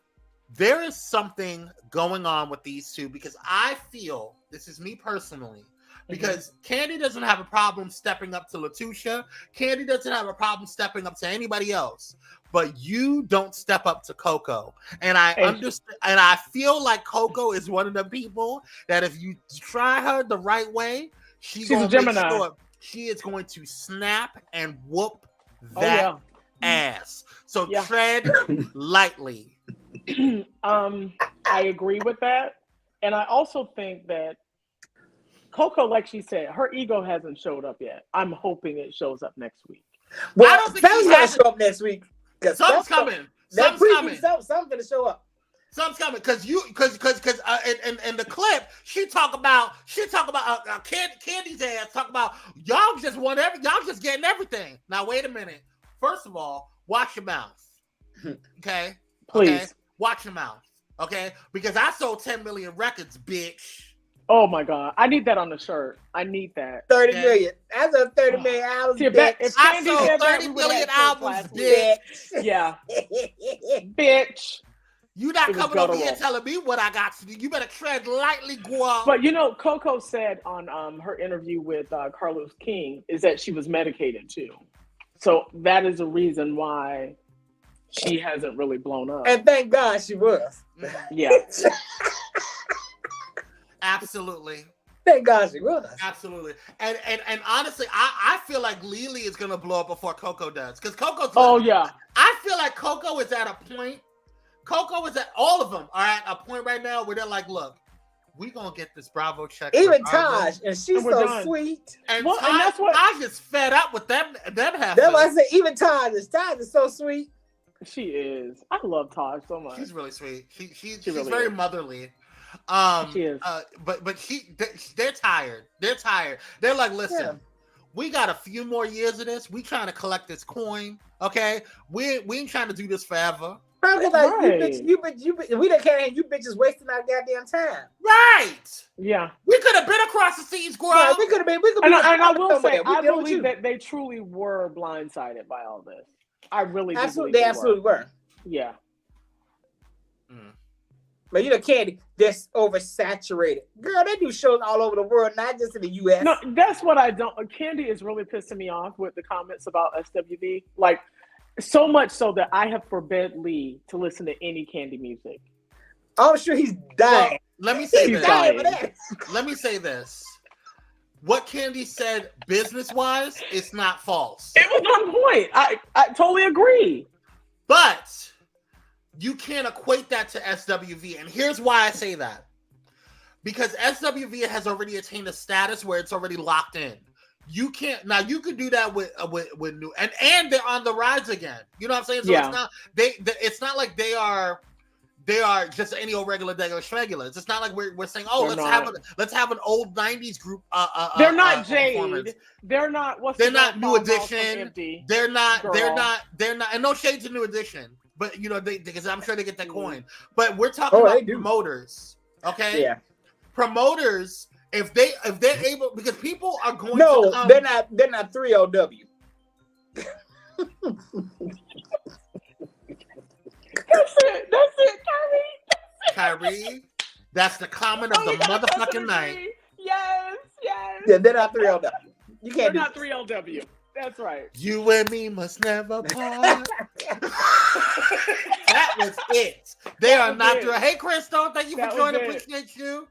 Speaker 2: there is something going on with these two because I feel, this is me personally, because Candy doesn't have a problem stepping up to Letitia. Candy doesn't have a problem stepping up to anybody else. But you don't step up to Coco. And I understand, and I feel like Coco is one of the people that if you try her the right way, she's a Gemini. Sure she is going to snap and whoop that ass. So tread lightly.
Speaker 4: I agree with that. And I also think that Coco, like she said, her ego hasn't showed up yet. I'm hoping it shows up next week.
Speaker 3: Well, I don't think Sam's gonna show up next week.
Speaker 2: Something's coming. Something's coming.
Speaker 3: Something's gonna show up.
Speaker 2: Something's coming because in the clip she talk about Candy's ass talk about y'all just getting everything. Now wait a minute. First of all, watch your mouth. Okay,
Speaker 4: please
Speaker 2: watch your mouth. Okay, because I sold 10 million records, bitch.
Speaker 4: Oh my God, I need that on the shirt. I need that.
Speaker 3: 30 million. That's a 30 million albums.
Speaker 4: See, if
Speaker 2: I
Speaker 4: Candy
Speaker 2: sold
Speaker 4: said
Speaker 2: 30
Speaker 4: that,
Speaker 2: million albums, bitch.
Speaker 4: Yeah, bitch.
Speaker 2: You not coming over here telling me what I got to do. You better tread lightly, Guam.
Speaker 4: But Coco said on her interview with Carlos King is that she was medicated too. So that is a reason why she hasn't really blown up.
Speaker 3: And thank God she was.
Speaker 4: Yeah.
Speaker 2: Absolutely.
Speaker 3: Thank God she was.
Speaker 2: Absolutely. And honestly, I feel like Lily is gonna blow up before Coco does. Because Coco's I feel like Coco is at a point. Coco is at all of them are at a point right now where they're like, look, we gonna get this Bravo check.
Speaker 3: Even Taj, and she's so done. Sweet.
Speaker 2: And Taj is fed up with them having.
Speaker 3: That's why I said even Taj is so sweet.
Speaker 4: She is. I love Taj so much.
Speaker 2: She's really sweet. She's
Speaker 4: really
Speaker 2: very
Speaker 4: is.
Speaker 2: Motherly.
Speaker 4: She is.
Speaker 2: But they're tired. They're tired. They're like, listen, we got a few more years of this. We trying to collect this coin. Okay, we ain't trying to do this forever.
Speaker 3: Probably like you we don't care. You bitches wasting our goddamn time.
Speaker 2: Right.
Speaker 4: Yeah.
Speaker 2: We could have been across the seas, girl.
Speaker 3: Right, we could have been.
Speaker 4: And I will say, I believe that they truly were blindsided by all this. I really do.
Speaker 3: Absolutely, they absolutely were.
Speaker 4: Yeah.
Speaker 3: But Candy, they're oversaturated. Girl, they do shows all over the world, not just in the U.S.
Speaker 4: No, that's what I don't. Candy is really pissing me off with the comments about SWV. Like, so much so that I have forbid Lee to listen to any Candy music.
Speaker 3: I'm sure he's dying.
Speaker 2: Well, let me say this. Let me say this. What Candy said business-wise is not false.
Speaker 4: It was on point. I totally agree.
Speaker 2: But you can't equate that to SWV. And here's why I say that. Because SWV has already attained a status where it's already locked in. You can't now. You could do that with new and they're on the rise again. You know what I'm saying? So it's not it's not like they are just any old regular schmegulars. It's not like we're saying, oh, let's have an old '90s group.
Speaker 4: They're not Jade. They're not.
Speaker 2: They're not New Edition. They're not. And no shade to New Edition, but because I'm sure they get that coin. But we're talking about promoters. Okay.
Speaker 3: Yeah.
Speaker 2: Promoters. If they're able, because people are going
Speaker 3: to
Speaker 2: come,
Speaker 3: they're not 3LW.
Speaker 4: That's it,
Speaker 2: Kyrie. That's the comment of the motherfucking night.
Speaker 4: Yes.
Speaker 3: Yeah, they're not 3LW. You can't.
Speaker 4: They're not 3LW. That's right.
Speaker 2: You and me must never part. That was it. They are not doing. Hey, Crystal, thank you for joining. Appreciate you.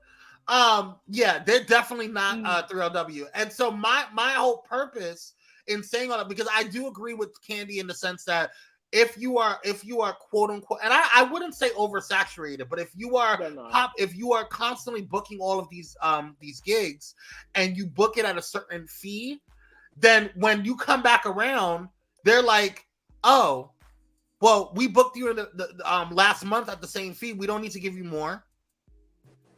Speaker 2: They're definitely not 3LW. And so my whole purpose in saying all that, because I do agree with Candy in the sense that if you are quote unquote, and I wouldn't say oversaturated, but if you are constantly booking all of these gigs and you book it at a certain fee, then when you come back around, they're like, oh, well, we booked you in the last month at the same fee. We don't need to give you more.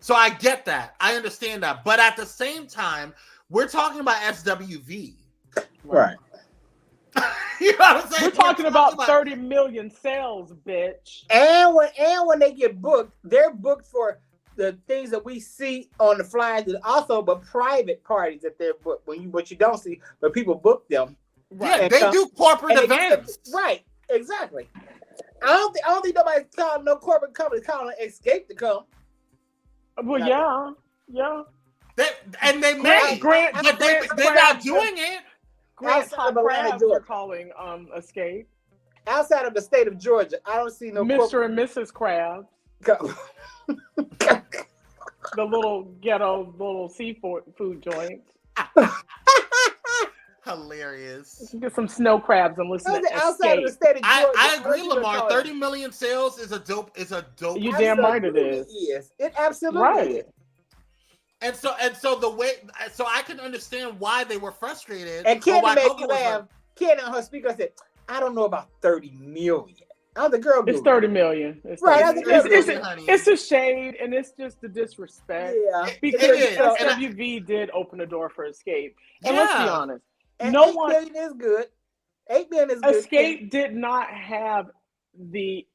Speaker 2: So I get that. I understand that. But at the same time, we're talking about SWV.
Speaker 3: Right.
Speaker 2: You know what I'm saying?
Speaker 4: We're talking about 30 million sales, bitch.
Speaker 3: And when they get booked, they're booked for the things that we see on the flyers, and also but private parties that they're booked. What you don't see, but people book them.
Speaker 2: Right. Yeah, they do corporate events.
Speaker 3: Right. Exactly. I don't think nobody's calling no corporate company calling xscape to come.
Speaker 4: Well, yeah.
Speaker 2: They may, but they're not doing it.
Speaker 4: Grant Crabs are calling xscape.
Speaker 3: Outside of the state of Georgia, I don't see no
Speaker 4: Mr. and Mrs. Krabs. The little ghetto seafood joints.
Speaker 2: Hilarious.
Speaker 4: Get some snow crabs and listen to
Speaker 3: outside of the state of Georgia.
Speaker 2: I agree, Lamar. 30 million sales is a dope.
Speaker 4: You damn right it is.
Speaker 3: Yes, it absolutely is.
Speaker 2: And so the way, so I can understand why they were frustrated.
Speaker 3: And Candy made me laugh. Candy on her speaker said, "I don't know about 30 million." How's the girl?
Speaker 4: It's 30 million. It's 30 million. It's a shade, and it's just the disrespect.
Speaker 3: Yeah,
Speaker 4: because SWV did open the door for xscape. And let's be honest,
Speaker 3: and $8 million is good. $8 million is good.
Speaker 4: xscape did not have the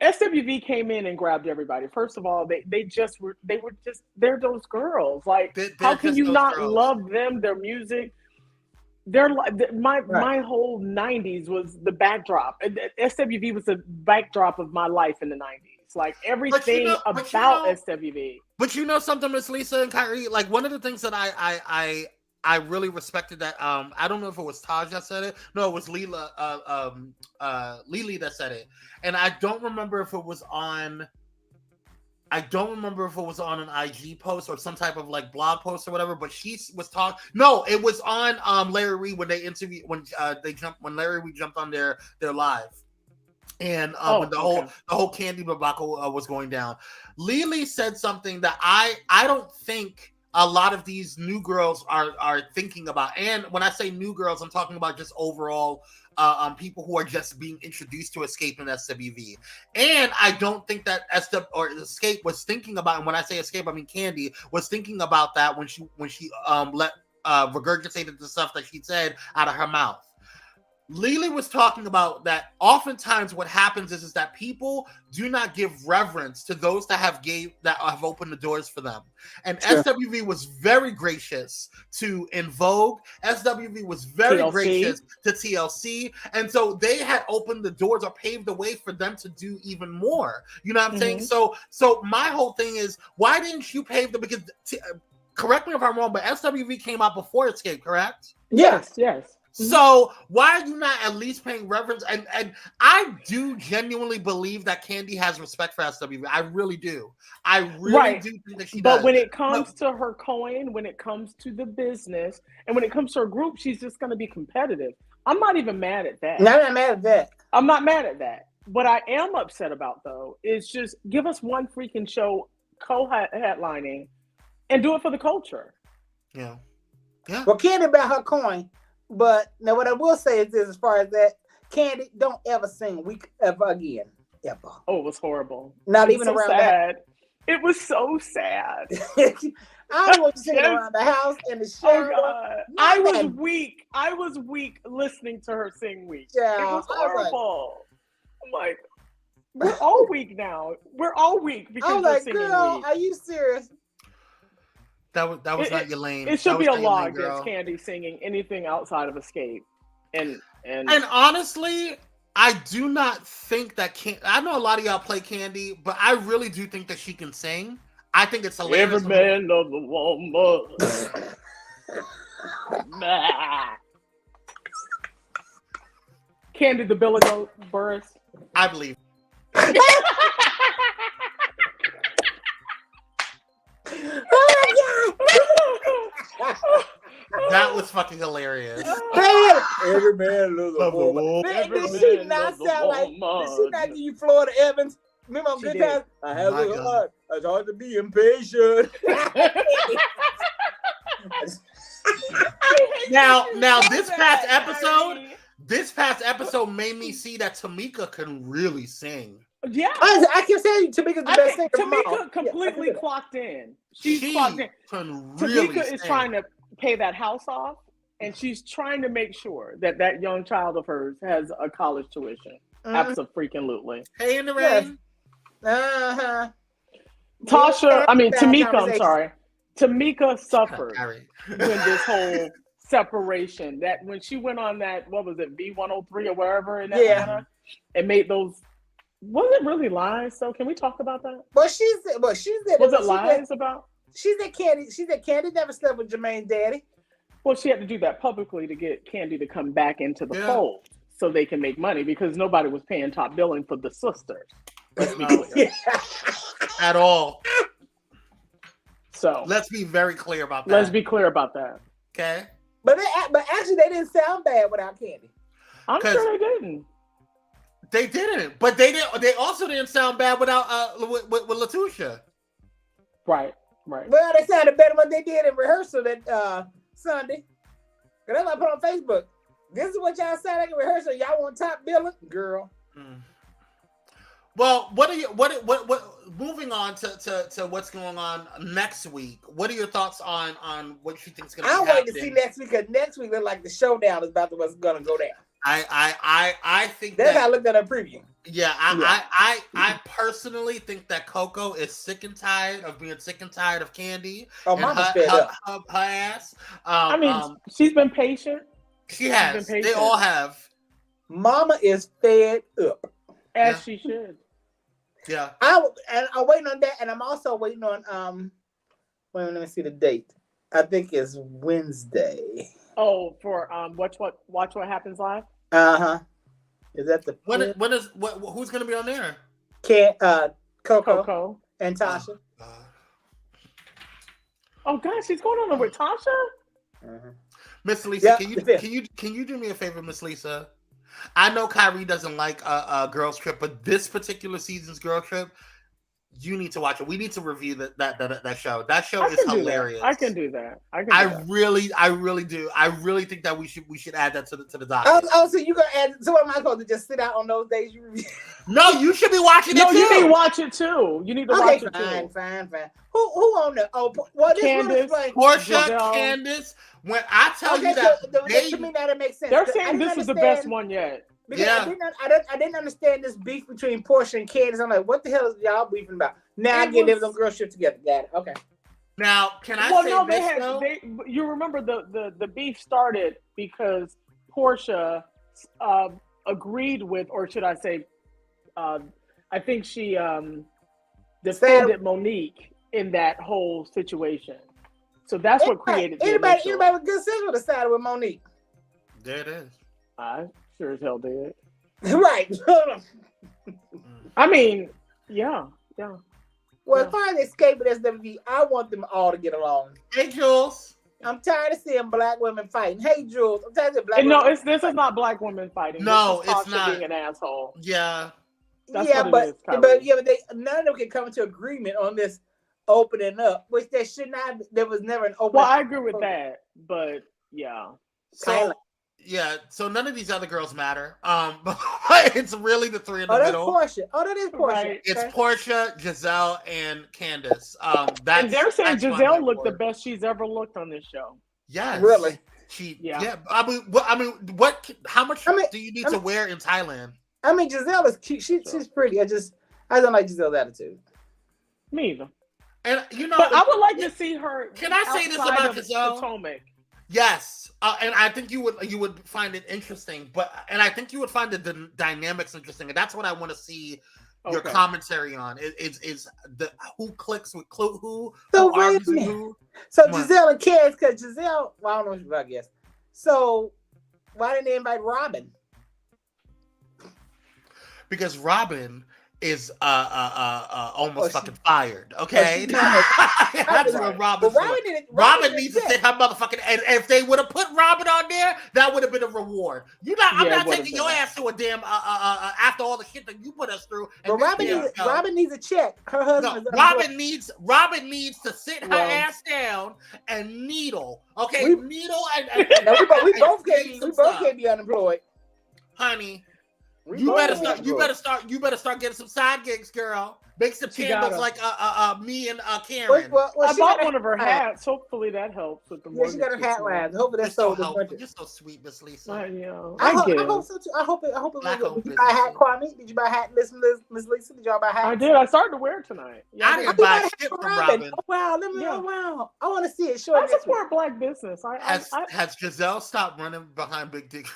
Speaker 4: SWV came in and grabbed everybody. First of all, they're those girls. Like, how can you not love them, their music? They're like my whole 90s was the backdrop. SWV was the backdrop of my life in the 90s. Like everything about SWV.
Speaker 2: But you know something, Miss Lisa and Kyrie, like one of the things that I really respected that I don't know if it was Taj that said it. No, it was Lily that said it. And I don't remember if it was on an IG post or some type of like blog post or whatever, but she was talking. No, it was on Larry Reed when they interviewed when Larry Reed jumped on their live. And when the whole candy debacle was going down, Lily said something that I don't think a lot of these new girls are thinking about. And when I say new girls, I'm talking about just overall people who are just being introduced to Xscape and SWV. And I don't think that Xscape was thinking about, and when I say Xscape, I mean Candy was thinking about that when she regurgitated the stuff that she said out of her mouth. Lily was talking about that oftentimes what happens is that people do not give reverence to those that have opened the doors for them. And sure. SWV was very gracious to In Vogue. SWV was very gracious to TLC. And so they had opened the doors or paved the way for them to do even more. You know what I'm saying? So my whole thing is, why didn't you pave the, because correct me if I'm wrong, but SWV came out before Xscape, correct?
Speaker 4: Yes.
Speaker 2: So why are you not at least paying reverence? And I do genuinely believe that Candy has respect for SWV. I really do. I really do think that she does.
Speaker 4: But when it comes to her coin, when it comes to the business, and when it comes to her group, she's just going to be competitive. I'm not even mad at that.
Speaker 3: No, I'm not mad at that.
Speaker 4: I'm not mad at that. What I am upset about, though, is just give us one freaking show co-headlining and do it for the culture.
Speaker 2: Yeah.
Speaker 3: Well, Candy about her coin. But now what I will say is this, as far as that, Candy, don't ever sing week ever again. Ever.
Speaker 4: Oh, it was horrible.
Speaker 3: Not even around
Speaker 4: sad. It was so sad.
Speaker 3: I was singing around the house and the show.
Speaker 4: Oh, God. I was weak listening to her sing week. Yeah, it was horrible. I'm like, we're all weak now. We're all weak because
Speaker 3: I'm like, girl, week. Are you serious?
Speaker 2: That was not your lane.
Speaker 4: It should be a law against Candy singing anything outside of Xscape. And
Speaker 2: honestly, I do not think that I know a lot of y'all play Candy, but I really do think that she can sing. I think it's hilarious.
Speaker 4: Every man loves a woman. Candy the Burris.
Speaker 2: I believe. That was fucking hilarious.
Speaker 3: Every man loves a woman. Did she not sound like? Did she not give you Florida Evans? Remember on Good Times? I have a heart. It's hard to be impatient.
Speaker 2: Now this past episode made me see that Tamika can really sing.
Speaker 4: Yeah,
Speaker 3: I can say Tamika's the best singer.
Speaker 4: Tamika completely clocked in. She's clocked in. Tamika is trying to pay that house off, and she's trying to make sure that young child of hers has a college tuition. Absolutely.
Speaker 2: Hey, in the rain.
Speaker 4: Tamika. I'm sorry. Tamika suffered when this whole separation. That when she went on that, what was it, B103 or wherever in Atlanta, and made those. Was it really lies? So can we talk about that?
Speaker 3: Well, she said. Was it
Speaker 4: lies about?
Speaker 3: She said Candy never slept with Jermaine's daddy.
Speaker 4: Well, she had to do that publicly to get Candy to come back into the fold so they can make money because nobody was paying top billing for the sisters. Let's be clear.
Speaker 2: At all.
Speaker 4: So
Speaker 2: let's be very clear about that. Okay.
Speaker 3: But actually, they didn't sound bad without Candy.
Speaker 4: I'm sure they didn't.
Speaker 2: They didn't, but they also didn't sound bad without with Latusha.
Speaker 4: Right.
Speaker 3: Well, they sounded better when they did in rehearsal that Sunday. Cause that's what I put on Facebook. This is what y'all sound like in rehearsal. Y'all want top billing, girl.
Speaker 2: Well, what moving on to what's going on next week? What are your thoughts on what you think is going to happen?
Speaker 3: I wait to see next week because next week look like the showdown is about to what's going to go down.
Speaker 2: I think
Speaker 3: that's how I looked at her preview.
Speaker 2: Yeah, I personally think that Coco is sick and tired of being sick and tired of Candy.
Speaker 3: Oh, Mama's fed up.
Speaker 2: Her ass.
Speaker 4: I mean, she's been patient.
Speaker 2: She has. They all have.
Speaker 3: Mama is fed up.
Speaker 4: As she should.
Speaker 2: Yeah.
Speaker 3: I'm waiting on that, and I'm also waiting on let me see the date. I think it's Wednesday.
Speaker 4: Oh, for watch what happens live.
Speaker 3: Is that the
Speaker 2: who's gonna be on there?
Speaker 3: Coco and Tasha.
Speaker 4: Oh gosh, she's going on there with Tasha.
Speaker 2: Miss Lisa, can you do me a favor, Miss Lisa? I know Kyrie doesn't like a girls trip, but this particular season's girl trip, you need to watch it. We need to review that show. That show is hilarious.
Speaker 4: I can do that.
Speaker 2: I really do. I really think that we should add that to the doc.
Speaker 3: Oh, so you gonna add? So am I supposed to just sit out on those days you review?
Speaker 2: No, you should be watching it too.
Speaker 4: You need to watch it too. You need to watch it too.
Speaker 3: Fine. Who on the? Oh, well, this
Speaker 4: Candace,
Speaker 2: Portia, Candace. When I tell you that,
Speaker 3: to me that makes sense.
Speaker 4: They're saying this is the best one yet.
Speaker 3: Because I didn't understand this beef between Portia and Candace. I'm like, what the hell is y'all beefing about? Now I get them on girl shit together. Got it. Okay.
Speaker 2: Now, can I say
Speaker 4: you remember the beef started because Portia agreed with, or should I say, I think she defended Monique in that whole situation. So that's what created
Speaker 3: anybody with good sense would have sided with Monique.
Speaker 2: There it is.
Speaker 4: I sure as hell did.
Speaker 3: Right.
Speaker 4: I mean, yeah.
Speaker 3: Well, as far as xscape and SWV, I want them all to get along.
Speaker 2: Hey, Jules.
Speaker 3: I'm tired of seeing black women fighting. Hey, Jules. I'm tired of black
Speaker 4: women.
Speaker 3: No,
Speaker 4: this is not black women fighting.
Speaker 2: No,
Speaker 4: this is
Speaker 2: it's not.
Speaker 4: Being an asshole.
Speaker 2: Yeah.
Speaker 4: That's
Speaker 3: but
Speaker 4: what it is,
Speaker 3: none of them can come into agreement on this opening up, which there should not. There was never an opening.
Speaker 4: Well, I agree with that, but yeah.
Speaker 2: So none of these other girls matter. It's really the three in the middle.
Speaker 3: Portia. That is Portia.
Speaker 4: Right.
Speaker 2: It's Portia, Giselle, and Candace.
Speaker 4: And they're saying Giselle looked the best she's ever looked on this show.
Speaker 2: Yes.
Speaker 3: Really?
Speaker 2: I mean, what? How much do you need to wear in Thailand?
Speaker 3: I mean, Giselle is cute. She's pretty. I don't like Giselle's attitude.
Speaker 4: Me either.
Speaker 2: And
Speaker 4: but I would like to see her.
Speaker 2: Can I say this about Giselle?
Speaker 4: Potomac.
Speaker 2: Yes, and I think you would find it interesting, and I think you would find the dynamics interesting, and that's what I want to see your commentary on. Is the who clicks with who argues with who.
Speaker 3: So Giselle and Candace, because Giselle, well, I don't know what I guess. So why didn't they invite Robin?
Speaker 2: Because Robin is almost fucking fired. Okay, that's what Robin. Robin needs to sit her motherfucking. And if they would have put Robin on there, that would have been a reward. I'm not taking your ass to a damn after all the shit that you put us through.
Speaker 3: But Robin needs a check. Her husband.
Speaker 2: No, Robin needs to sit her ass down and needle. Okay, needle and
Speaker 3: we both can't be unemployed,
Speaker 2: honey. You better start getting some side gigs, girl. Make some candles like me and Karen.
Speaker 4: I bought one of her hats. Hopefully that helps with the mortgage.
Speaker 3: Yeah, she got her hat lines. Hopefully that's sold this winter.
Speaker 2: You're so sweet, Miss Lisa.
Speaker 3: I hope so too. I hope it was good. Did you buy a hat, Kwame? Did you buy a hat, Miss Lisa? Did y'all buy hats?
Speaker 4: I did. I started to wear it tonight.
Speaker 2: Yeah, I didn't buy shit from Robin.
Speaker 3: Oh, wow. Wow. I want to see it.
Speaker 4: I support black business.
Speaker 2: Has Giselle stopped running behind Big Dick?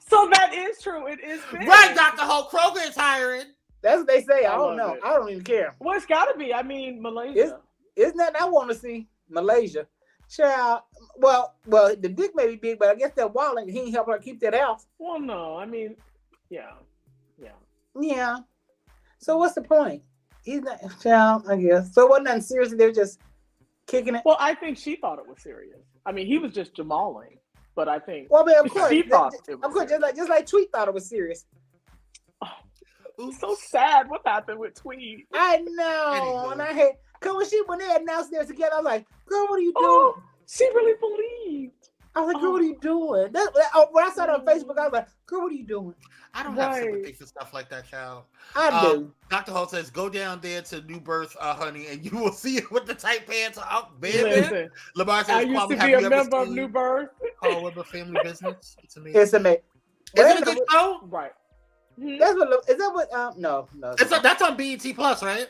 Speaker 4: So that is true. It is big.
Speaker 2: Right, Dr. Hulk Kroger is hiring.
Speaker 3: That's what they say. I don't know. I don't even care.
Speaker 4: Well, it's got to be. I mean, Malaysia.
Speaker 3: Isn't that I want to see Malaysia? Child. Well, the dick may be big, but I guess that wallet, he ain't help her keep that house.
Speaker 4: Well, no. I mean, yeah.
Speaker 3: So what's the point? He's not, child, I guess. So it wasn't nothing serious. They were just kicking it.
Speaker 4: Well, I think she thought it was serious. I mean, he was just jamaling. But I think
Speaker 3: of course,
Speaker 4: she thought it was
Speaker 3: of course, just like Tweet thought it was serious.
Speaker 4: Oh, so sad. What happened with Tweet?
Speaker 3: I know, and I hate because when they announced they were together, I was like, "Girl, what are you doing?"
Speaker 4: Oh, she really believed.
Speaker 3: I was like, "Girl, what are you doing?" When I saw it on Facebook, I was like, "Girl, what are you doing?"
Speaker 2: I don't have sympathy for stuff like that, child.
Speaker 3: I do.
Speaker 2: Dr. Holt says, go down there to New Birth, honey, and you will see it with the tight pants. Oh, baby.
Speaker 4: Listen,
Speaker 2: Lamar says,
Speaker 4: I used to be a member of New Birth.
Speaker 2: call Web of Family Business. It's amazing.
Speaker 3: It's amazing.
Speaker 2: Is it a good show?
Speaker 4: Right.
Speaker 3: That's what. Is that what? No.
Speaker 2: That's on BET Plus, right?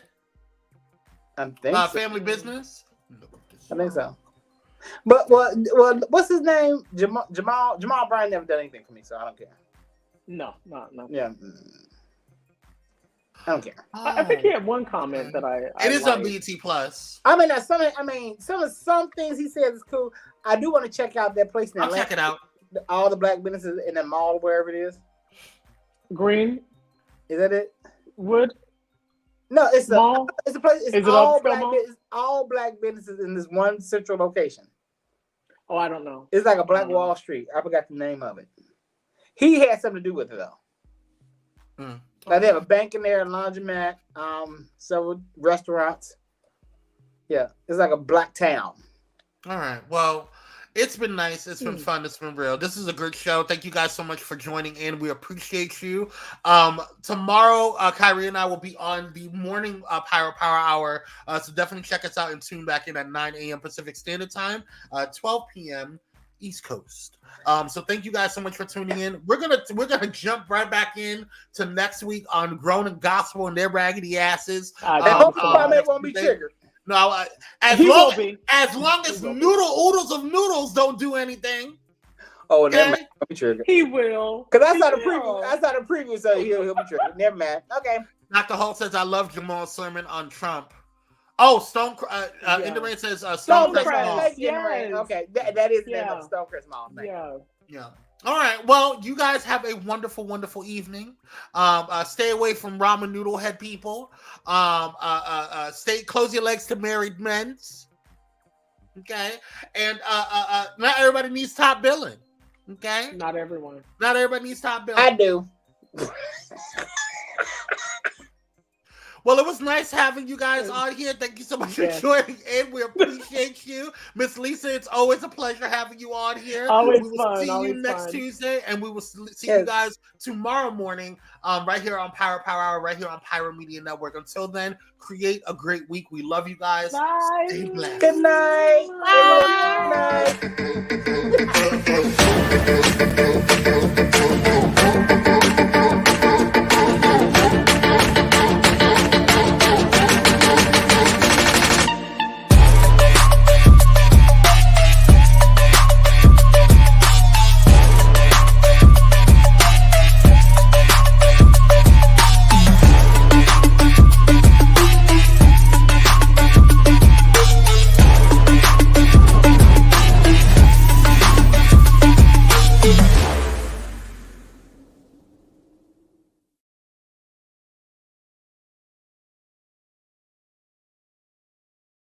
Speaker 3: I think so.
Speaker 2: Family Business.
Speaker 3: I think so. But well, what's his name? Jamal Bryan never done anything for me, so I don't care.
Speaker 4: No.
Speaker 3: Yeah. I don't care.
Speaker 4: I think he had one comment that I
Speaker 2: It is on BET Plus.
Speaker 3: I mean, some things he says is cool. I do want to check out that place in Atlanta.
Speaker 2: I'll check it out.
Speaker 3: All the black businesses in the mall, wherever it is.
Speaker 4: Green.
Speaker 3: Is that it?
Speaker 4: Wood.
Speaker 3: No, it's
Speaker 4: mall.
Speaker 3: It's a place. It's all black businesses in this one central location.
Speaker 4: Oh, I don't know.
Speaker 3: It's like a Black Wall Street. I forgot the name of it. He had something to do with it though. Like they have a bank in there, a laundromat, several restaurants. Yeah, it's like a black town. All
Speaker 2: right. Well, it's been nice. It's been fun. It's been real. This is a good show. Thank you guys so much for joining in. We appreciate you. Tomorrow, Kyrie and I will be on the morning Pyro Power Hour. So definitely check us out and tune back in at 9 a.m. Pacific Standard Time, 12 p.m. East Coast. So thank you guys so much for tuning in. We're gonna jump right back in to next week on Grown and Gospel and their raggedy asses.
Speaker 3: I hope Kwame won't be triggered.
Speaker 2: No, as long as oodles of noodles don't do anything.
Speaker 3: Oh, never mind. He'll be triggered.
Speaker 4: He will.
Speaker 3: Because I saw the preview. So he'll be triggered. Never mind. Okay.
Speaker 2: Dr. Holt says I love Jamal's sermon on Trump. Oh, Indirain says Stonecrest Mall.
Speaker 3: Yes. Okay, that is the name of Stonecrest Mall.
Speaker 2: Yeah. All right. Well, you guys have a wonderful, wonderful evening. Stay away from ramen noodle head people. Close your legs to married men. Okay. And not everybody needs top billing. Okay.
Speaker 4: Not everyone.
Speaker 2: Not everybody needs top billing.
Speaker 3: I do.
Speaker 2: Well, it was nice having you guys on here. Thank you so much for joining in. We appreciate you. Miss Lisa, it's always a pleasure having you on here.
Speaker 4: Always
Speaker 2: we will
Speaker 4: fun.
Speaker 2: see you next Tuesday, and we will see you guys tomorrow morning right here on Pyro Power Hour, right here on Pyromedia Network. Until then, create a great week. We love you guys.
Speaker 4: Bye.
Speaker 2: Stay blessed.
Speaker 3: Good night.
Speaker 4: Bye.
Speaker 3: Good night.